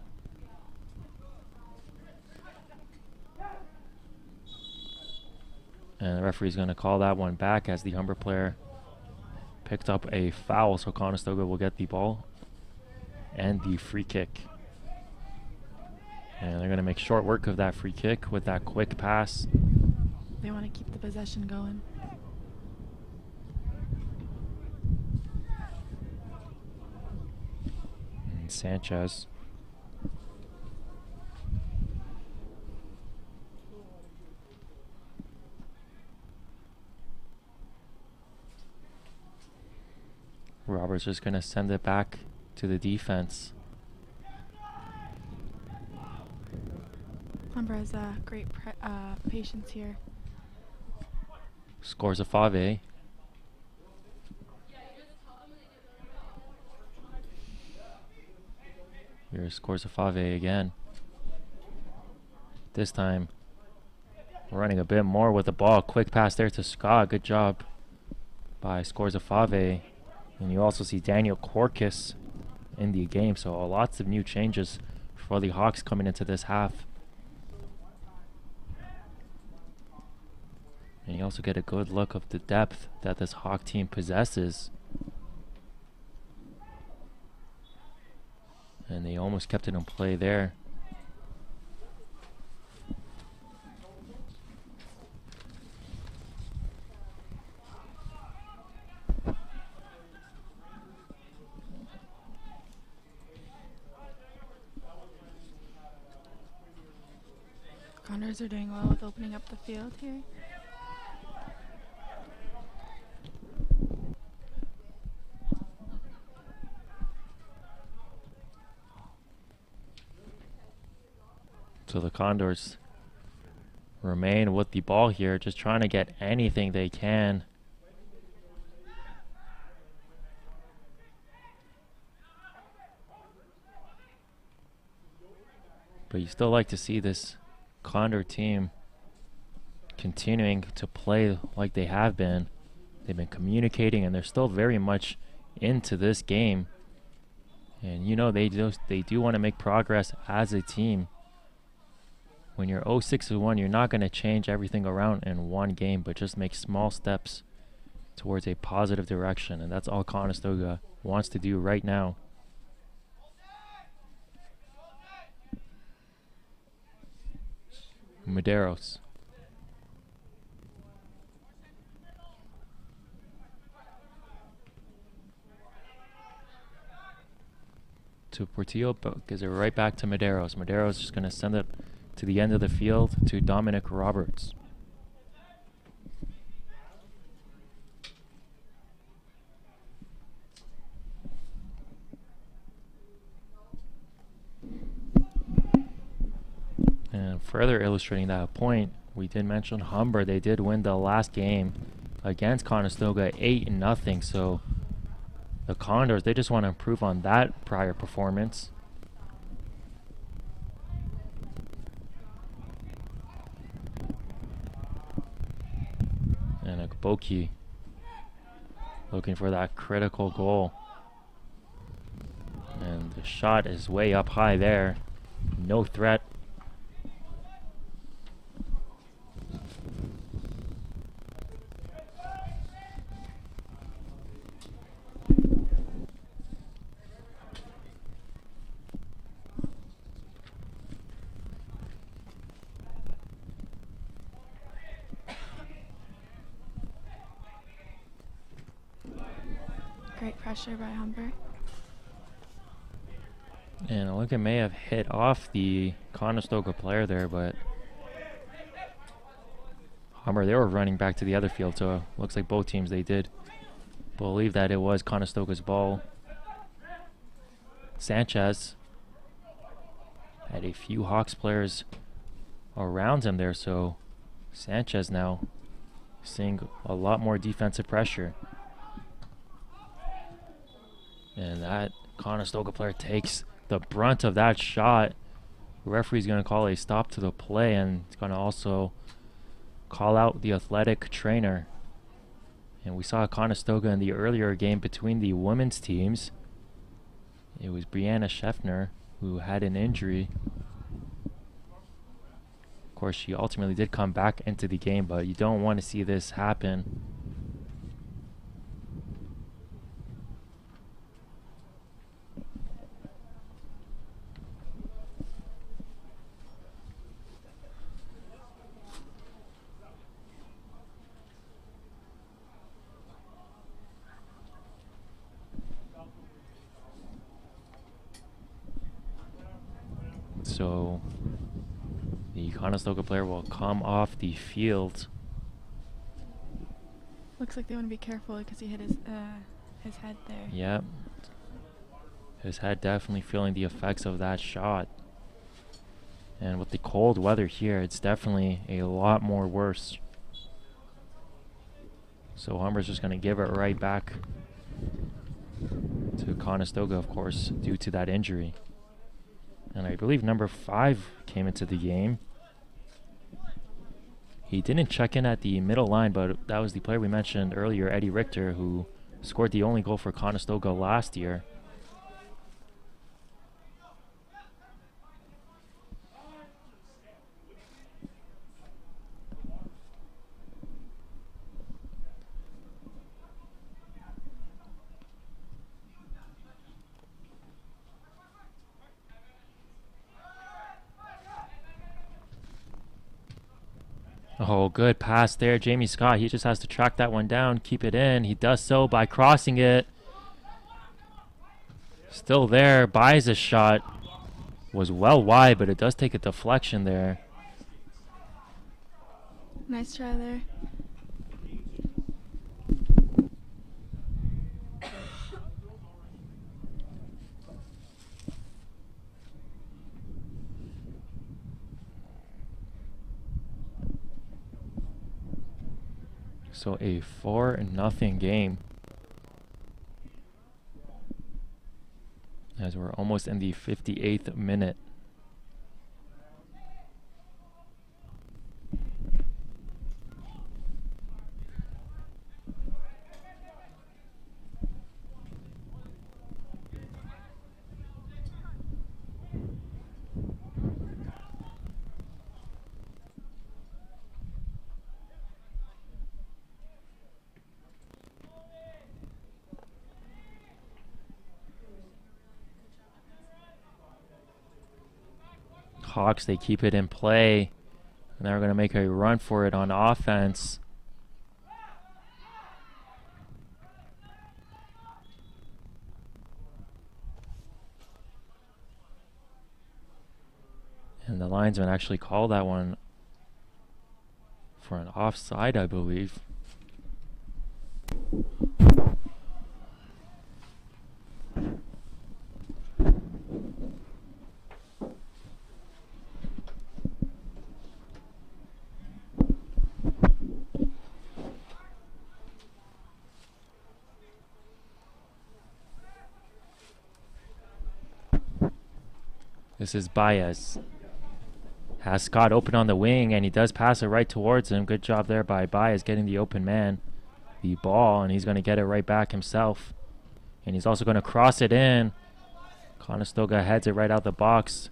And the referee's going to call that one back as the Humber player picked up a foul, so Conestoga will get the ball and the free kick. And they're going to make short work of that free kick with that quick pass. They want to keep the possession going. And Sanchez. Roberts just going to send it back to the defense. Humber has great patience here. Scores a Fave. Here scores a Fave again. This time running a bit more with the ball. Quick pass there to Scott. Good job by Scores a Fave. And you also see Daniel Corcus in the game. So lots of new changes for the Hawks coming into this half. And you also get a good look of the depth that this Hawk team possesses. And they almost kept it in play there. Condors are doing well with opening up the field here. So the Condors remain with the ball here, just trying to get anything they can. But you still like to see this Condor team continuing to play like they have been. They've been communicating and they're still very much into this game. And you know they do want to make progress as a team. When you're 0-6-1, you're not going to change everything around in one game, but just make small steps towards a positive direction. And that's all Conestoga wants to do right now. Medeiros. To Portillo, but gives it right back to Medeiros. Medeiros just going to send it to the end of the field to Dominic Roberts. And further illustrating that point, we did mention Humber. They did win the last game against Conestoga 8-0. So the Condors, they just want to improve on that prior performance. And Igboki looking for that critical goal. And the shot is way up high there. No threat. Great pressure by Humber. And I think it may have hit off the Conestoga player there, but Humber, they were running back to the other field, so looks like both teams, they did believe that it was Conestoga's ball. Sanchez had a few Hawks players around him there, so Sanchez now seeing a lot more defensive pressure. And that Conestoga player takes the brunt of that shot. The referee's going to call a stop to the play, and it's going to also call out the athletic trainer. And we saw Conestoga in the earlier game between the women's teams. It was Brianna Scheffner who had an injury. Of course, she ultimately did come back into the game, but you don't want to see this happen. So the Conestoga player will come off the field. Looks like they want to be careful because he hit his head there. Yep. His head definitely feeling the effects of that shot. And with the cold weather here, it's definitely a lot more worse. So Humber's just going to give it right back to Conestoga, of course, due to that injury. And I believe number 5 came into the game. He didn't check in at the middle line, but that was the player we mentioned earlier, Eddie Richter, who scored the only goal for Conestoga last year. Oh, good pass there, Jamie Scott. He just has to track that one down, keep it in. He does so by crossing it. Still there, buys a shot. Was well wide, but it does take a deflection there. Nice try there. So a 4-0 game. As we're almost in the 58th minute. Hawks, they keep it in play, and they're going to make a run for it on offense. And the linesman actually called that one for an offside, I believe. This is Baez. Has Scott open on the wing, and he does pass it right towards him. Good job there by Baez getting the open man the ball, and he's going to get it right back himself. And he's also going to cross it in. Conestoga heads it right out the box.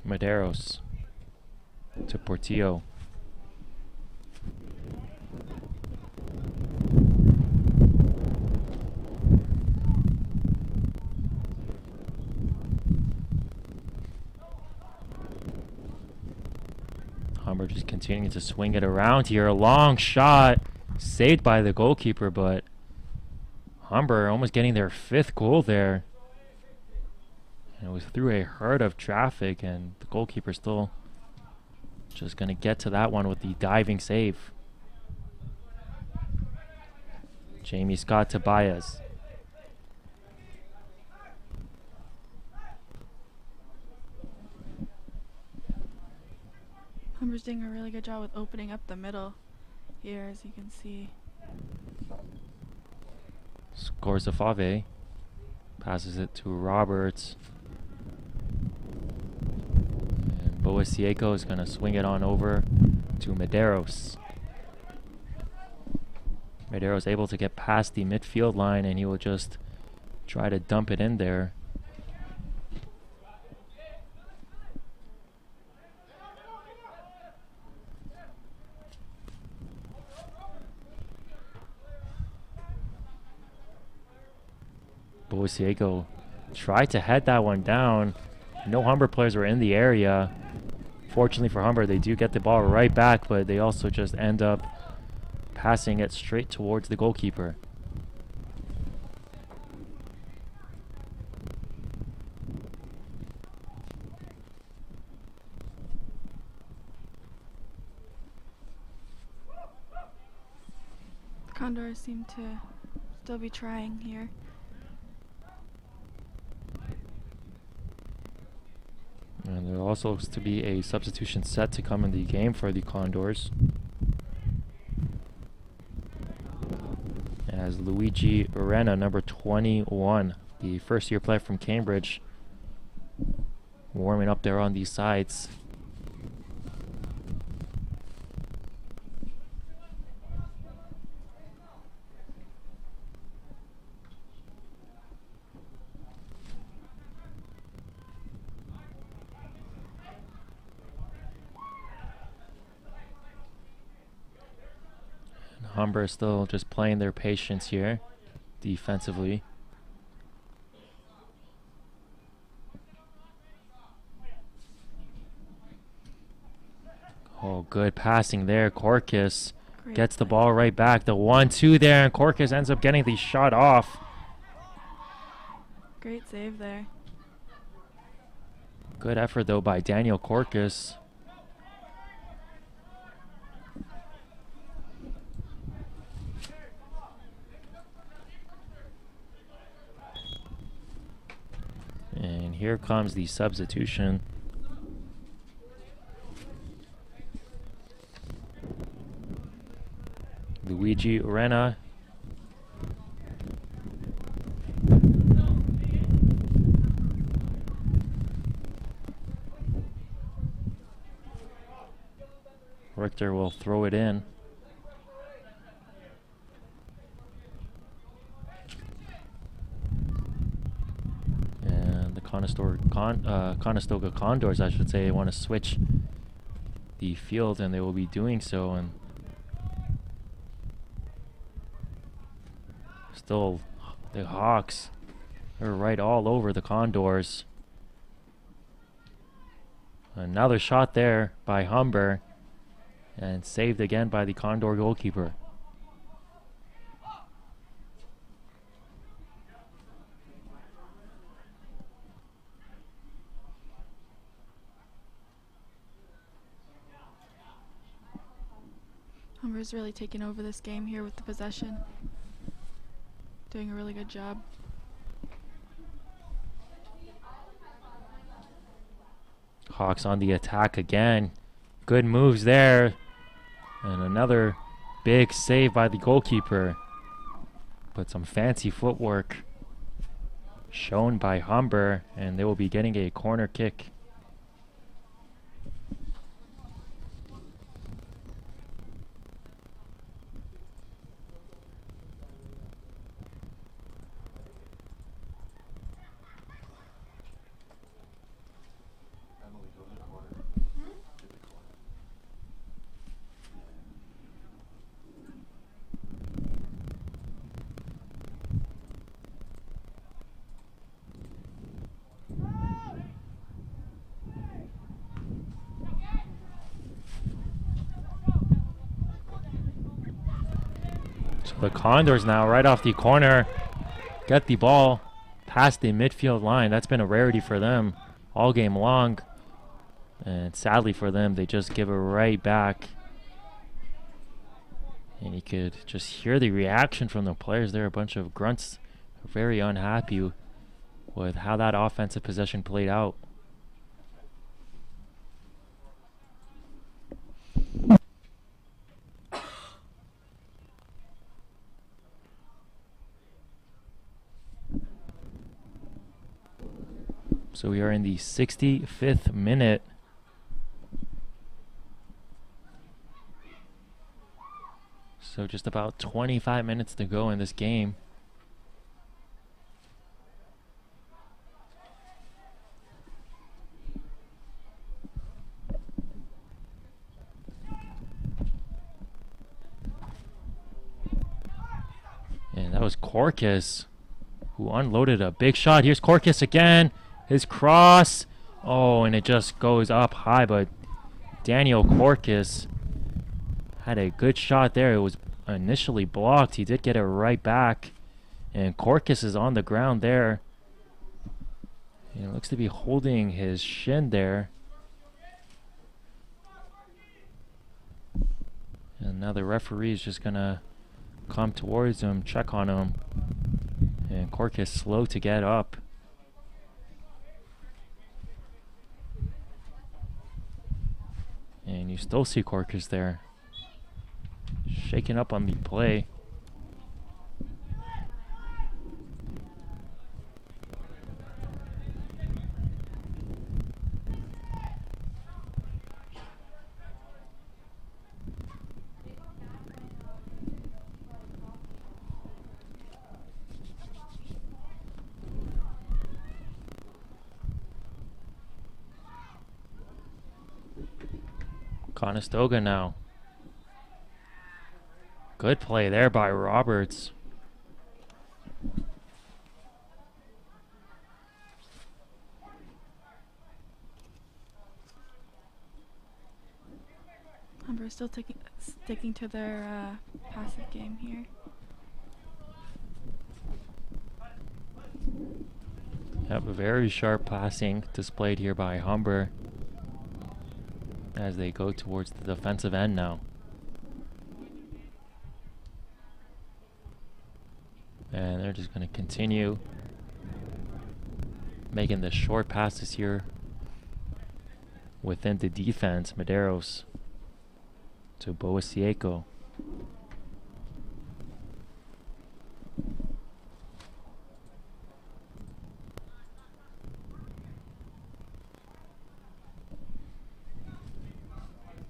Medeiros to Portillo. Humber just continuing to swing it around here. A long shot saved by the goalkeeper, but Humber almost getting their 5th goal there. And it was through a herd of traffic, and the goalkeeper still just going to get to that one with the diving save. Jamie Scott to Baez. Humber's doing a really good job with opening up the middle here, as you can see. Scores the Fave. Passes it to Roberts. And Boasieko is going to swing it on over to Medeiros. Medeiros able to get past the midfield line, and he will just try to dump it in there. Boasieko tried to head that one down. No Humber players were in the area. Fortunately for Humber, they do get the ball right back, but they also just end up passing it straight towards the goalkeeper. The Condors seem to still be trying here. And there also looks to be a substitution set to come in the game for the Condors, as Luigi Urena, number 21, the first-year player from Cambridge, warming up there on these sides. Humber still just playing their patience here defensively. Oh, good passing there. Korkis gets the ball right back. The 1-2 there, and Korkis ends up getting the shot off. Great save there. Good effort though by Daniel Korkis. And here comes the substitution. Luigi Urena. Richter will throw it in. And the Conestoga Condors, I should say, want to switch the field, and they will be doing so. And still, the Hawks are right all over the Condors. Another shot there by Humber, and saved again by the Condor goalkeeper. Humber's really taking over this game here with the possession. Doing a really good job. Hawks on the attack again. Good moves there. And another big save by the goalkeeper. But some fancy footwork shown by Humber, and they will be getting a corner kick. Emily, go to the corner. Get the corner. So the Condors now, right off the corner, get the ball past the midfield line. That's been a rarity for them all game long. And sadly for them, they just give it right back. And you could just hear the reaction from the players there. A bunch of grunts, very unhappy with how that offensive possession played out. So we are in the 65th minute. So just about 25 minutes to go in this game. And that was Corcus who unloaded a big shot. Here's Corcus again. His cross. Oh, and it just goes up high, but Daniel Corcus had a good shot there. It was initially blocked. He did get it right back. And Corcus is on the ground there. And it looks to be holding his shin there. And now the referee is just going to come towards him, check on him. And Corcus slow to get up. And you still see Corcus there, shaking up on the play. Conestoga now. Good play there by Roberts. Humber still sticking to their passive game here. Yep, a very sharp passing displayed here by Humber as they go towards the defensive end now. And they're just going to continue making the short passes here within the defense. Medeiros to Boasieco.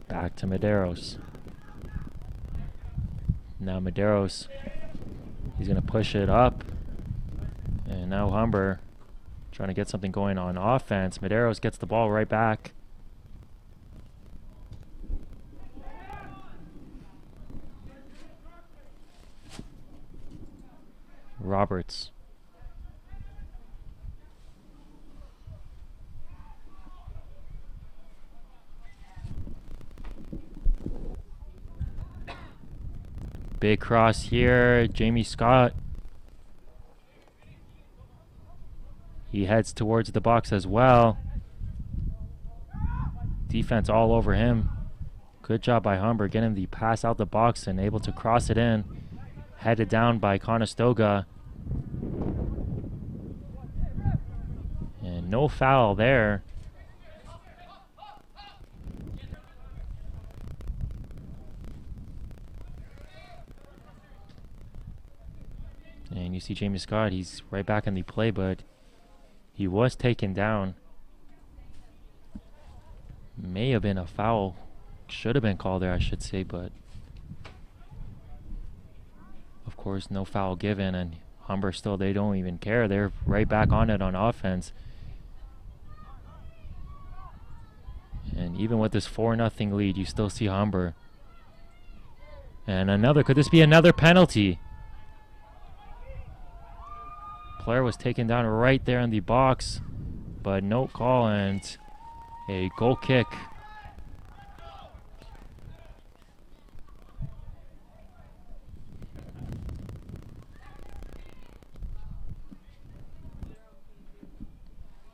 Back to Medeiros. Now Medeiros, he's going to push it up. And now Humber trying to get something going on offense. Medeiros gets the ball right back. Roberts. Big cross here. Jamie Scott. He heads towards the box as well. Defense all over him. Good job by Humber getting the pass out the box and able to cross it in. Headed down by Conestoga. And no foul there. And you see Jamie Scott, he's right back in the play, but he was taken down. May have been a foul. Should have been called there, I should say, but of course no foul given, and Humber still, they don't even care. They're right back on it on offense. And even with this 4-0 lead, you still see Humber. And another, could this be another penalty? Player was taken down right there in the box, but no call and a goal kick.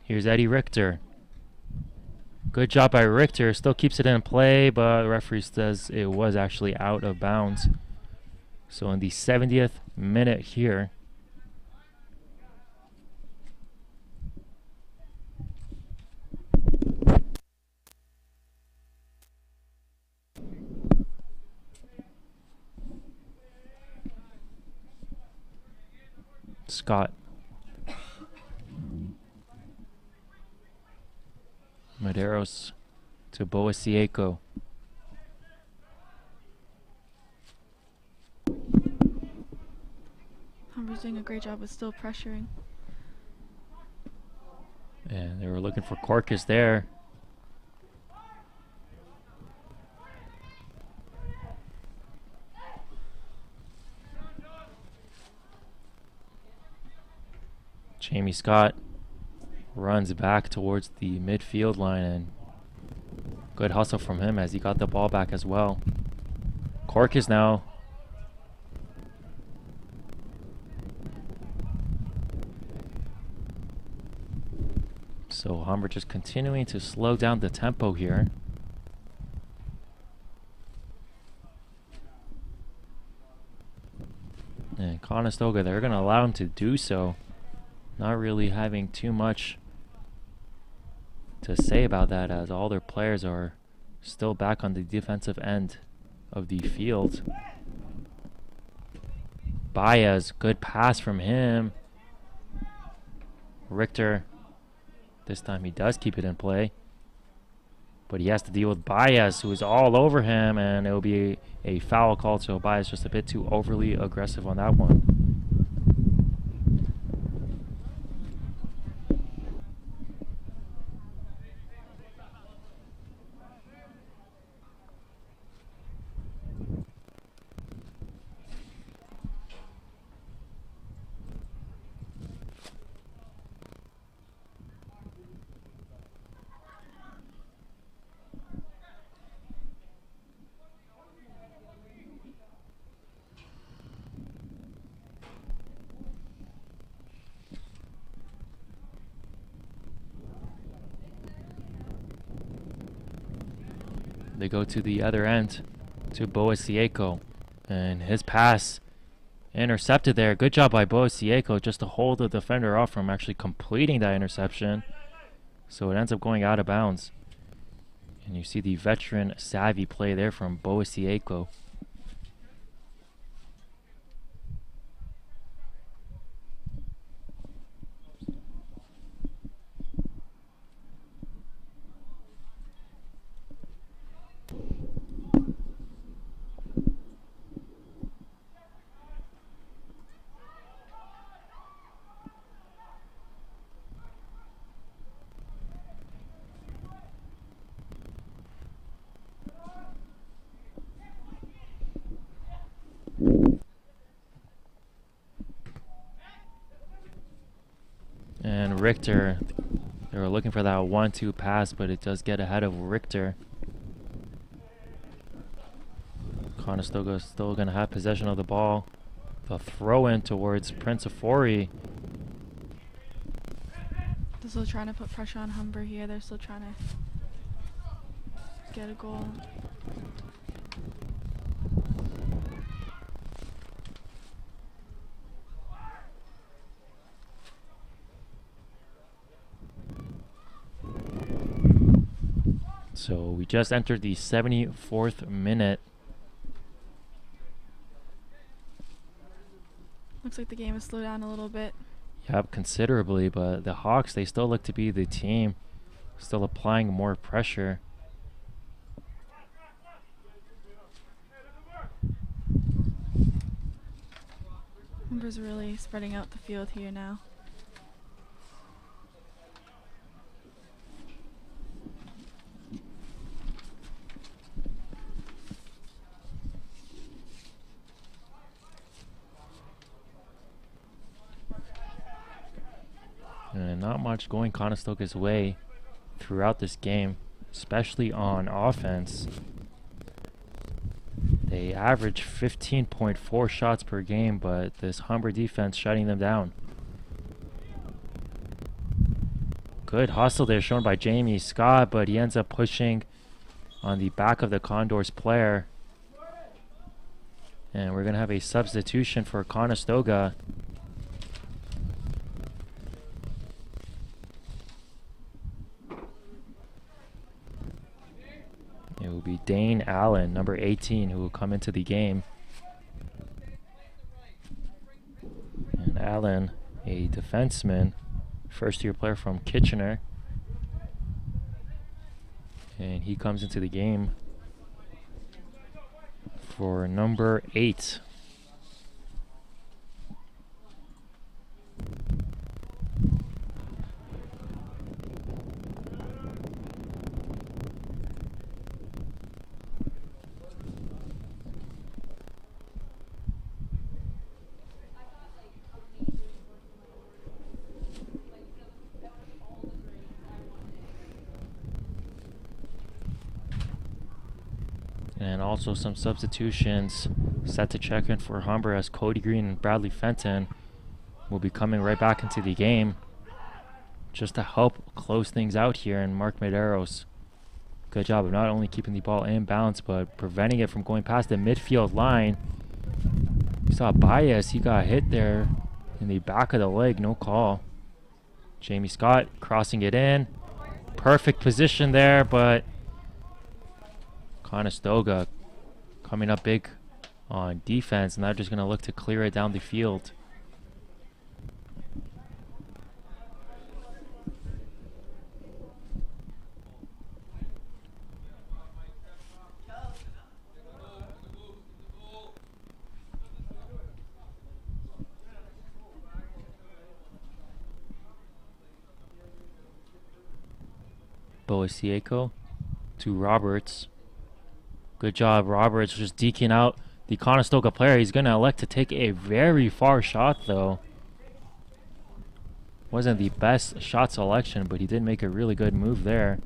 Here's Eddie Richter. Good job by Richter. Still keeps it in play, but the referee says it was actually out of bounds. So in the 70th minute here, Scott. Medeiros to Boasieko. Humber's doing a great job with still pressuring. And they were looking for Corcus there. Jamie Scott runs back towards the midfield line, and good hustle from him as he got the ball back as well. Corcus now. So Humber just continuing to slow down the tempo here. And Conestoga, they're going to allow him to do so. Not really having too much to say about that, as all their players are still back on the defensive end of the field. Baez, good pass from him. Richter, this time he does keep it in play. But he has to deal with Baez, who is all over him, and it will be a foul call. So Baez just a bit too overly aggressive on that one. They go to the other end to Boasieko, and his pass intercepted there. Good job by Boasieko just to hold the defender off from actually completing that interception. So it ends up going out of bounds. And you see the veteran savvy play there from Boasieko. And Richter, they were looking for that 1-2 pass, but it does get ahead of Richter. Conestoga is still going to have possession of the ball. The throw in towards Prince Afori. They're still trying to put pressure on Humber here. They're still trying to get a goal. So we just entered the 74th minute. Looks like the game has slowed down a little bit. Yep, considerably, but the Hawks, they still look to be the team, still applying more pressure. Humber's really spreading out the field here now. And not much going Conestoga's way throughout this game, especially on offense. They average 15.4 shots per game, but this Humber defense shutting them down. Good hustle there shown by Jamie Scott, but he ends up pushing on the back of the Condors player. And we're going to have a substitution for Conestoga. It will be Dane Allen, number 18, who will come into the game. And Allen, a defenseman, first-year player from Kitchener. And he comes into the game for number 8. And also some substitutions set to check in for Humber, as Cody Green and Bradley Fenton will be coming right back into the game just to help close things out here. And Mark Medeiros, good job of not only keeping the ball in bounds but preventing it from going past the midfield line. You saw Baez, he got hit there in the back of the leg, no call. Jamie Scott crossing it in. Perfect position there, but Conestoga coming up big on defense, and they're just going to look to clear it down the field. Boasieko to Roberts. Good job, Roberts, just deking out the Conestoga player. He's going to elect to take a very far shot, though. Wasn't the best shot selection, but he did make a really good move there.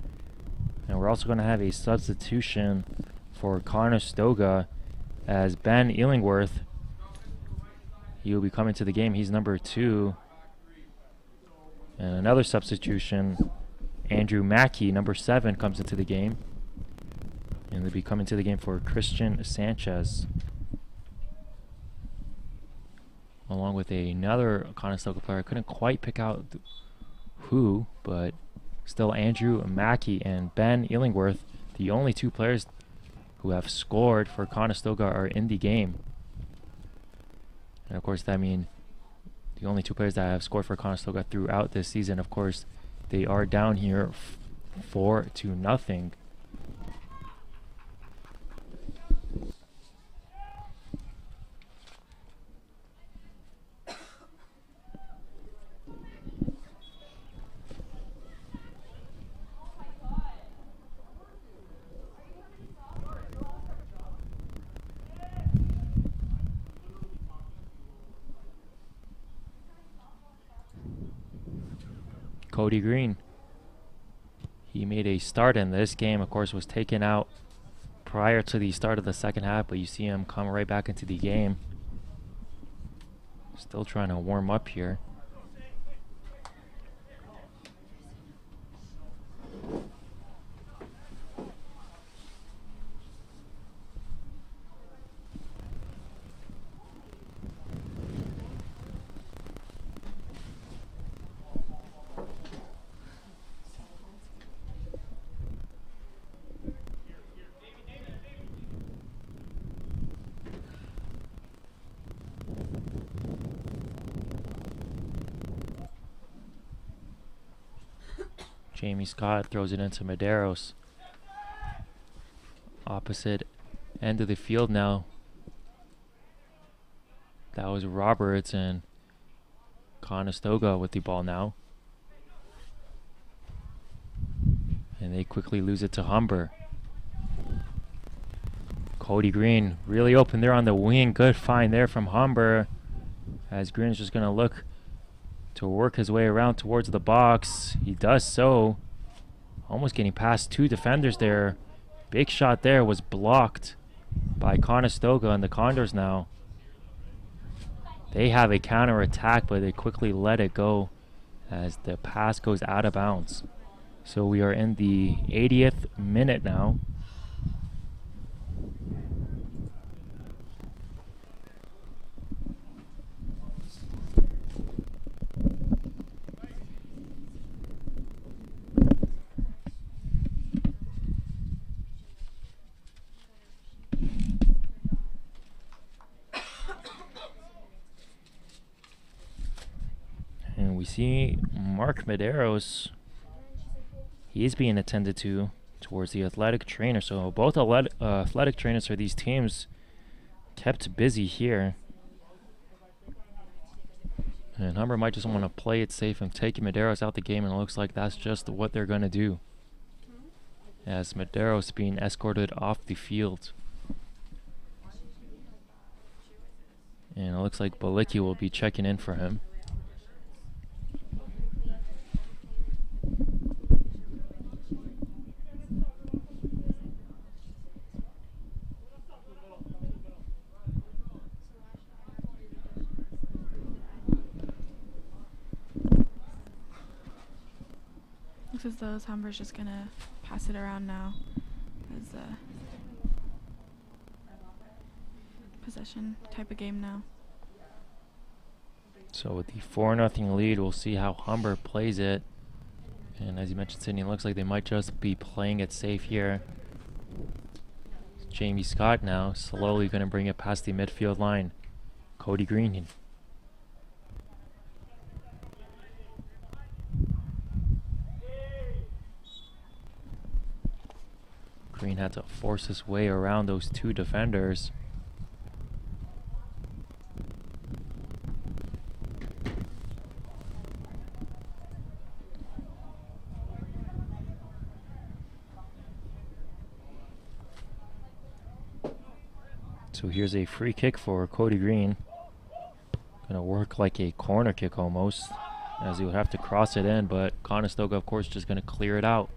And we're also going to have a substitution for Conestoga, as Ben Illingworth, he will be coming to the game. He's number 2. And another substitution, Andrew Mackey, number 7, comes into the game. And they'll be coming to the game for Christian Sanchez, along with another Conestoga player. I couldn't quite pick out who, but still Andrew Mackey and Ben Illingworth, the only 2 players who have scored for Conestoga, are in the game. And of course, that means the only 2 players that have scored for Conestoga throughout this season. Of course, they are down here 4-0. Cody Green, he made a start in this game, of course was taken out prior to the start of the second half, but you see him come right back into the game. Still trying to warm up here. Jamie Scott throws it into Medeiros. Opposite end of the field now. That was Roberts, and Conestoga with the ball now. And they quickly lose it to Humber. Cody Green really open there on the wing. Good find there from Humber, as Green's just going to look to work his way around towards the box. He does so. Almost getting past 2 defenders there. Big shot there was blocked by Conestoga, and the Condors now, they have a counter attack, but they quickly let it go as the pass goes out of bounds. So we are in the 80th minute now. And we see Mark Medeiros. He is being attended to towards the athletic trainer. So both athletic trainers for these teams kept busy here. And Humber might just want to play it safe and take Medeiros out the game, and it looks like that's just what they're going to do, as Medeiros being escorted off the field. And it looks like Balicki will be checking in for him. Looks as though Humber's just gonna pass it around now as a possession type of game now. So with the 4-0 lead, we'll see how Humber plays it. And as you mentioned, Sydney, it looks like they might just be playing it safe here. Jamie Scott now slowly going to bring it past the midfield line. Cody Green. Green had to force his way around those two defenders. So here's a free kick for Cody Green. Gonna work like a corner kick almost, as he would have to cross it in, but Conestoga, of course, just gonna clear it out.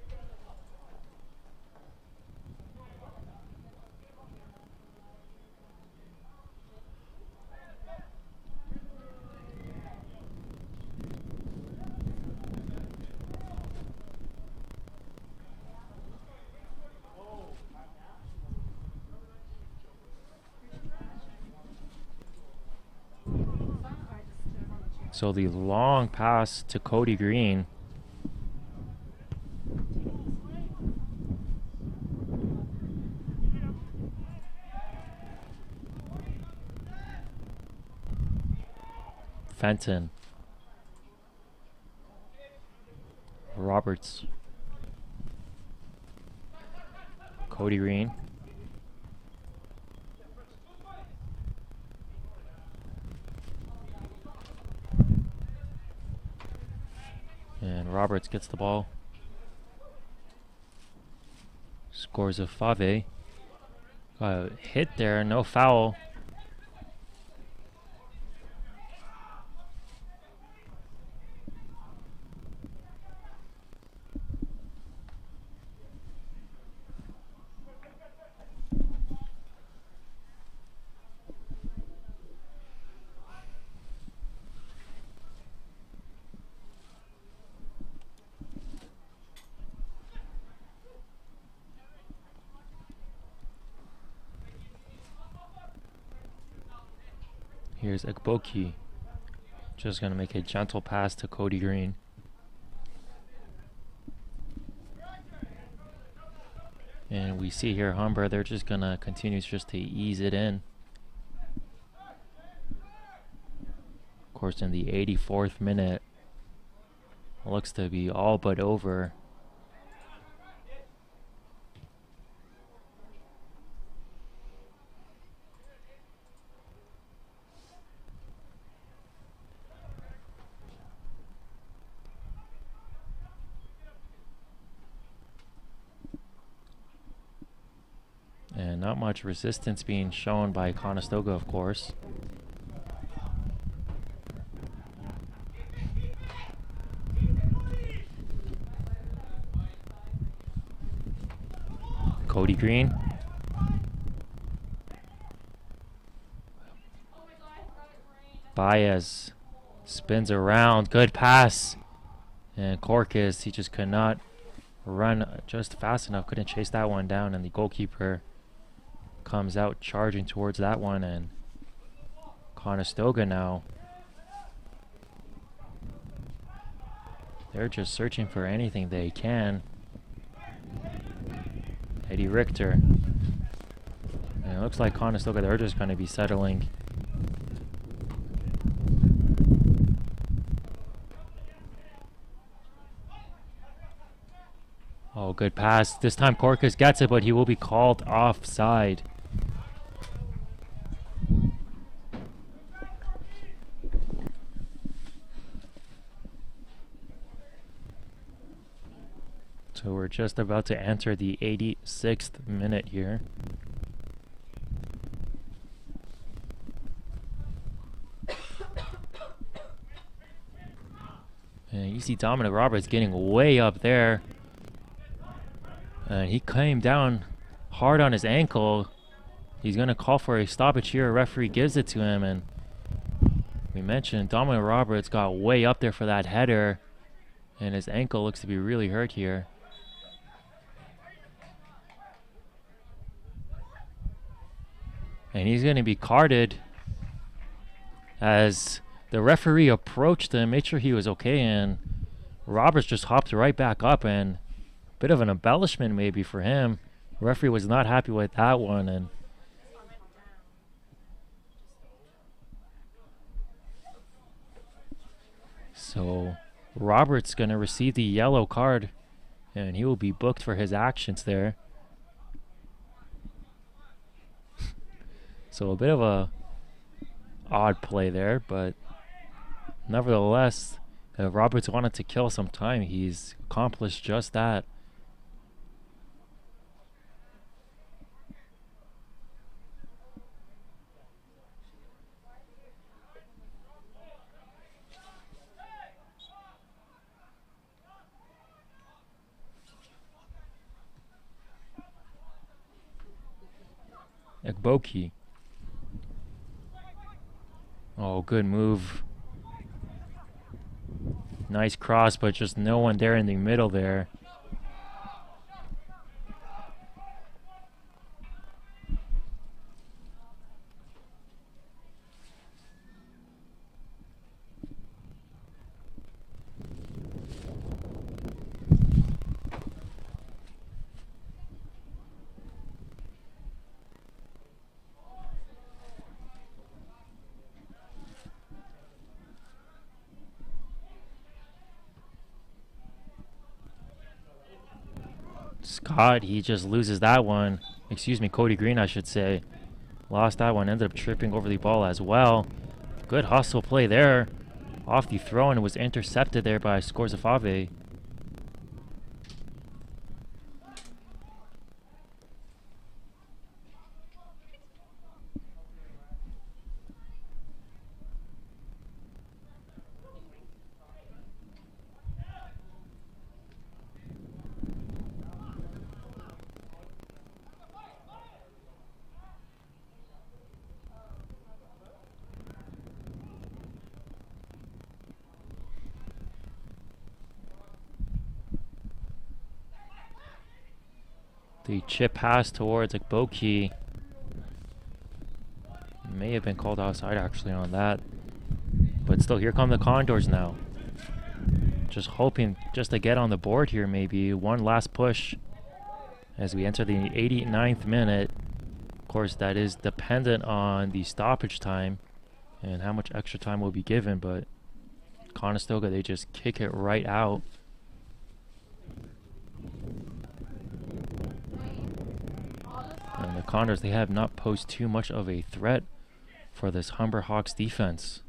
So the long pass to Cody Green. Fenton. Roberts. Cody Green. And Roberts gets the ball. Scores a Fave. Got a hit there, no foul. Here's Ekboki. Just going to make a gentle pass to Cody Green. And we see here Humber, they're just going to continue just to ease it in. Of course, in the 84th minute, it looks to be all but over. And not much resistance being shown by Conestoga, of course. Cody Green. Baez spins around. Good pass. And Corcus, he just could not run just fast enough. Couldn't chase that one down. And the goalkeeper comes out charging towards that one, and Conestoga now, they're just searching for anything they can. Eddie Richter. And it looks like Conestoga, they're just going to be settling. Oh, good pass. This time Corcus gets it, but he will be called offside. So we're just about to enter the 86th minute here. And you see Dominic Roberts getting way up there. And he came down hard on his ankle. He's going to call for a stoppage here. A referee gives it to him. And we mentioned Dominic Roberts got way up there for that header. And his ankle looks to be really hurt here. And he's going to be carded as the referee approached him, made sure he was okay, and Roberts just hopped right back up, and a bit of an embellishment maybe for him. The referee was not happy with that one, and so Roberts going to receive the yellow card, and he will be booked for his actions there. So a bit of a odd play there, but nevertheless, if Roberts wanted to kill some time, he's accomplished just that. Ekboki. Oh, good move. Nice cross, but just no one there in the middle there. Scott, he just loses that one. Excuse me, Cody Green, I should say. Lost that one, ended up tripping over the ball as well. Good hustle play there. Off the throw, and was intercepted there by Scorzafave. The chip pass towards Ekboki may have been called outside actually on that. But still, here come the Condors now. Just hoping just to get on the board here maybe. One last push as we enter the 89th minute. Of course, that is dependent on the stoppage time and how much extra time will be given, but Conestoga, they just kick it right out. And the Condors, they have not posed too much of a threat for this Humber Hawks defense.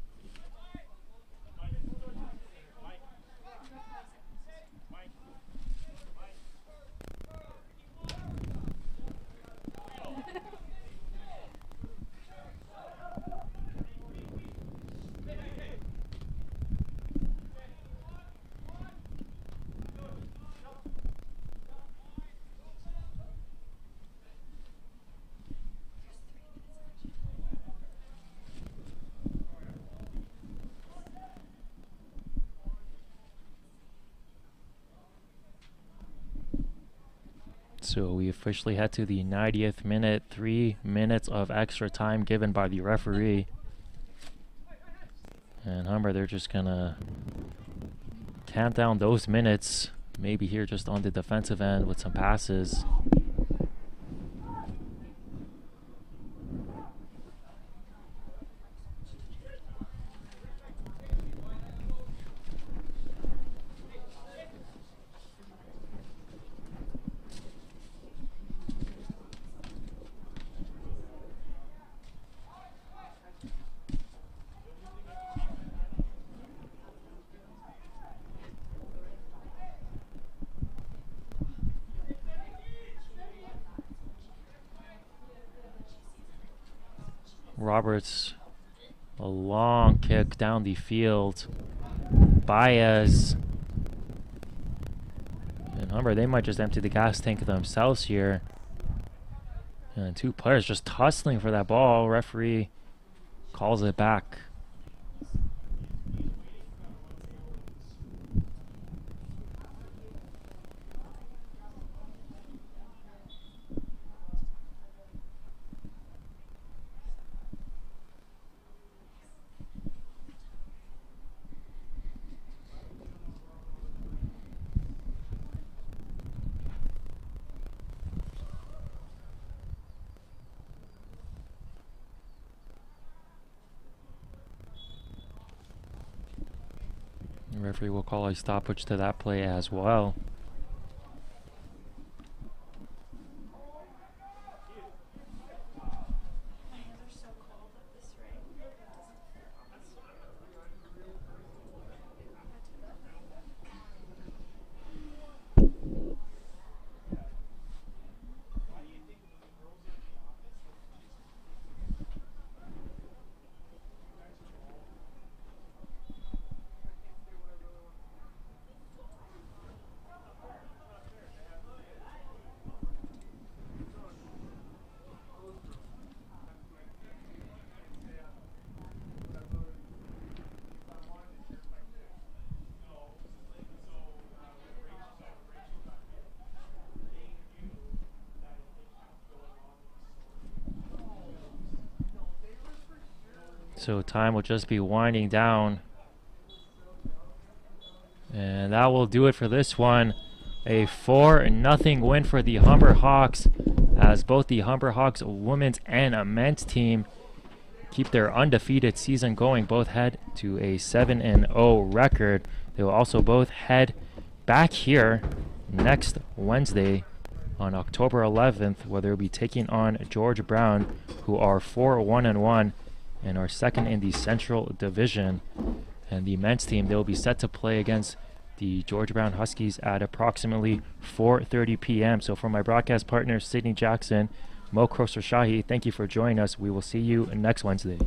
So we officially head to the 90th minute, 3 minutes of extra time given by the referee. And Humber, they're just gonna count down those minutes, maybe here just on the defensive end with some passes. Roberts, a long kick down the field. Baez. And Humber, they might just empty the gas tank themselves here. And two players just tussling for that ball. Referee calls it back. The referee will call a stoppage to that play as well. So time will just be winding down. And that will do it for this one. A 4-0 win for the Humber Hawks, as both the Humber Hawks women's and men's team keep their undefeated season going. Both head to a 7-0 record. They will also both head back here next Wednesday on October 11th, where they'll be taking on George Brown, who are 4-1-1 and are second in the Central Division. And the men's team, they'll be set to play against the George Brown Huskies at approximately 4:30 p.m. So for my broadcast partner, Sydney Jackson, Mo Kroser Shahi, thank you for joining us. We will see you next Wednesday.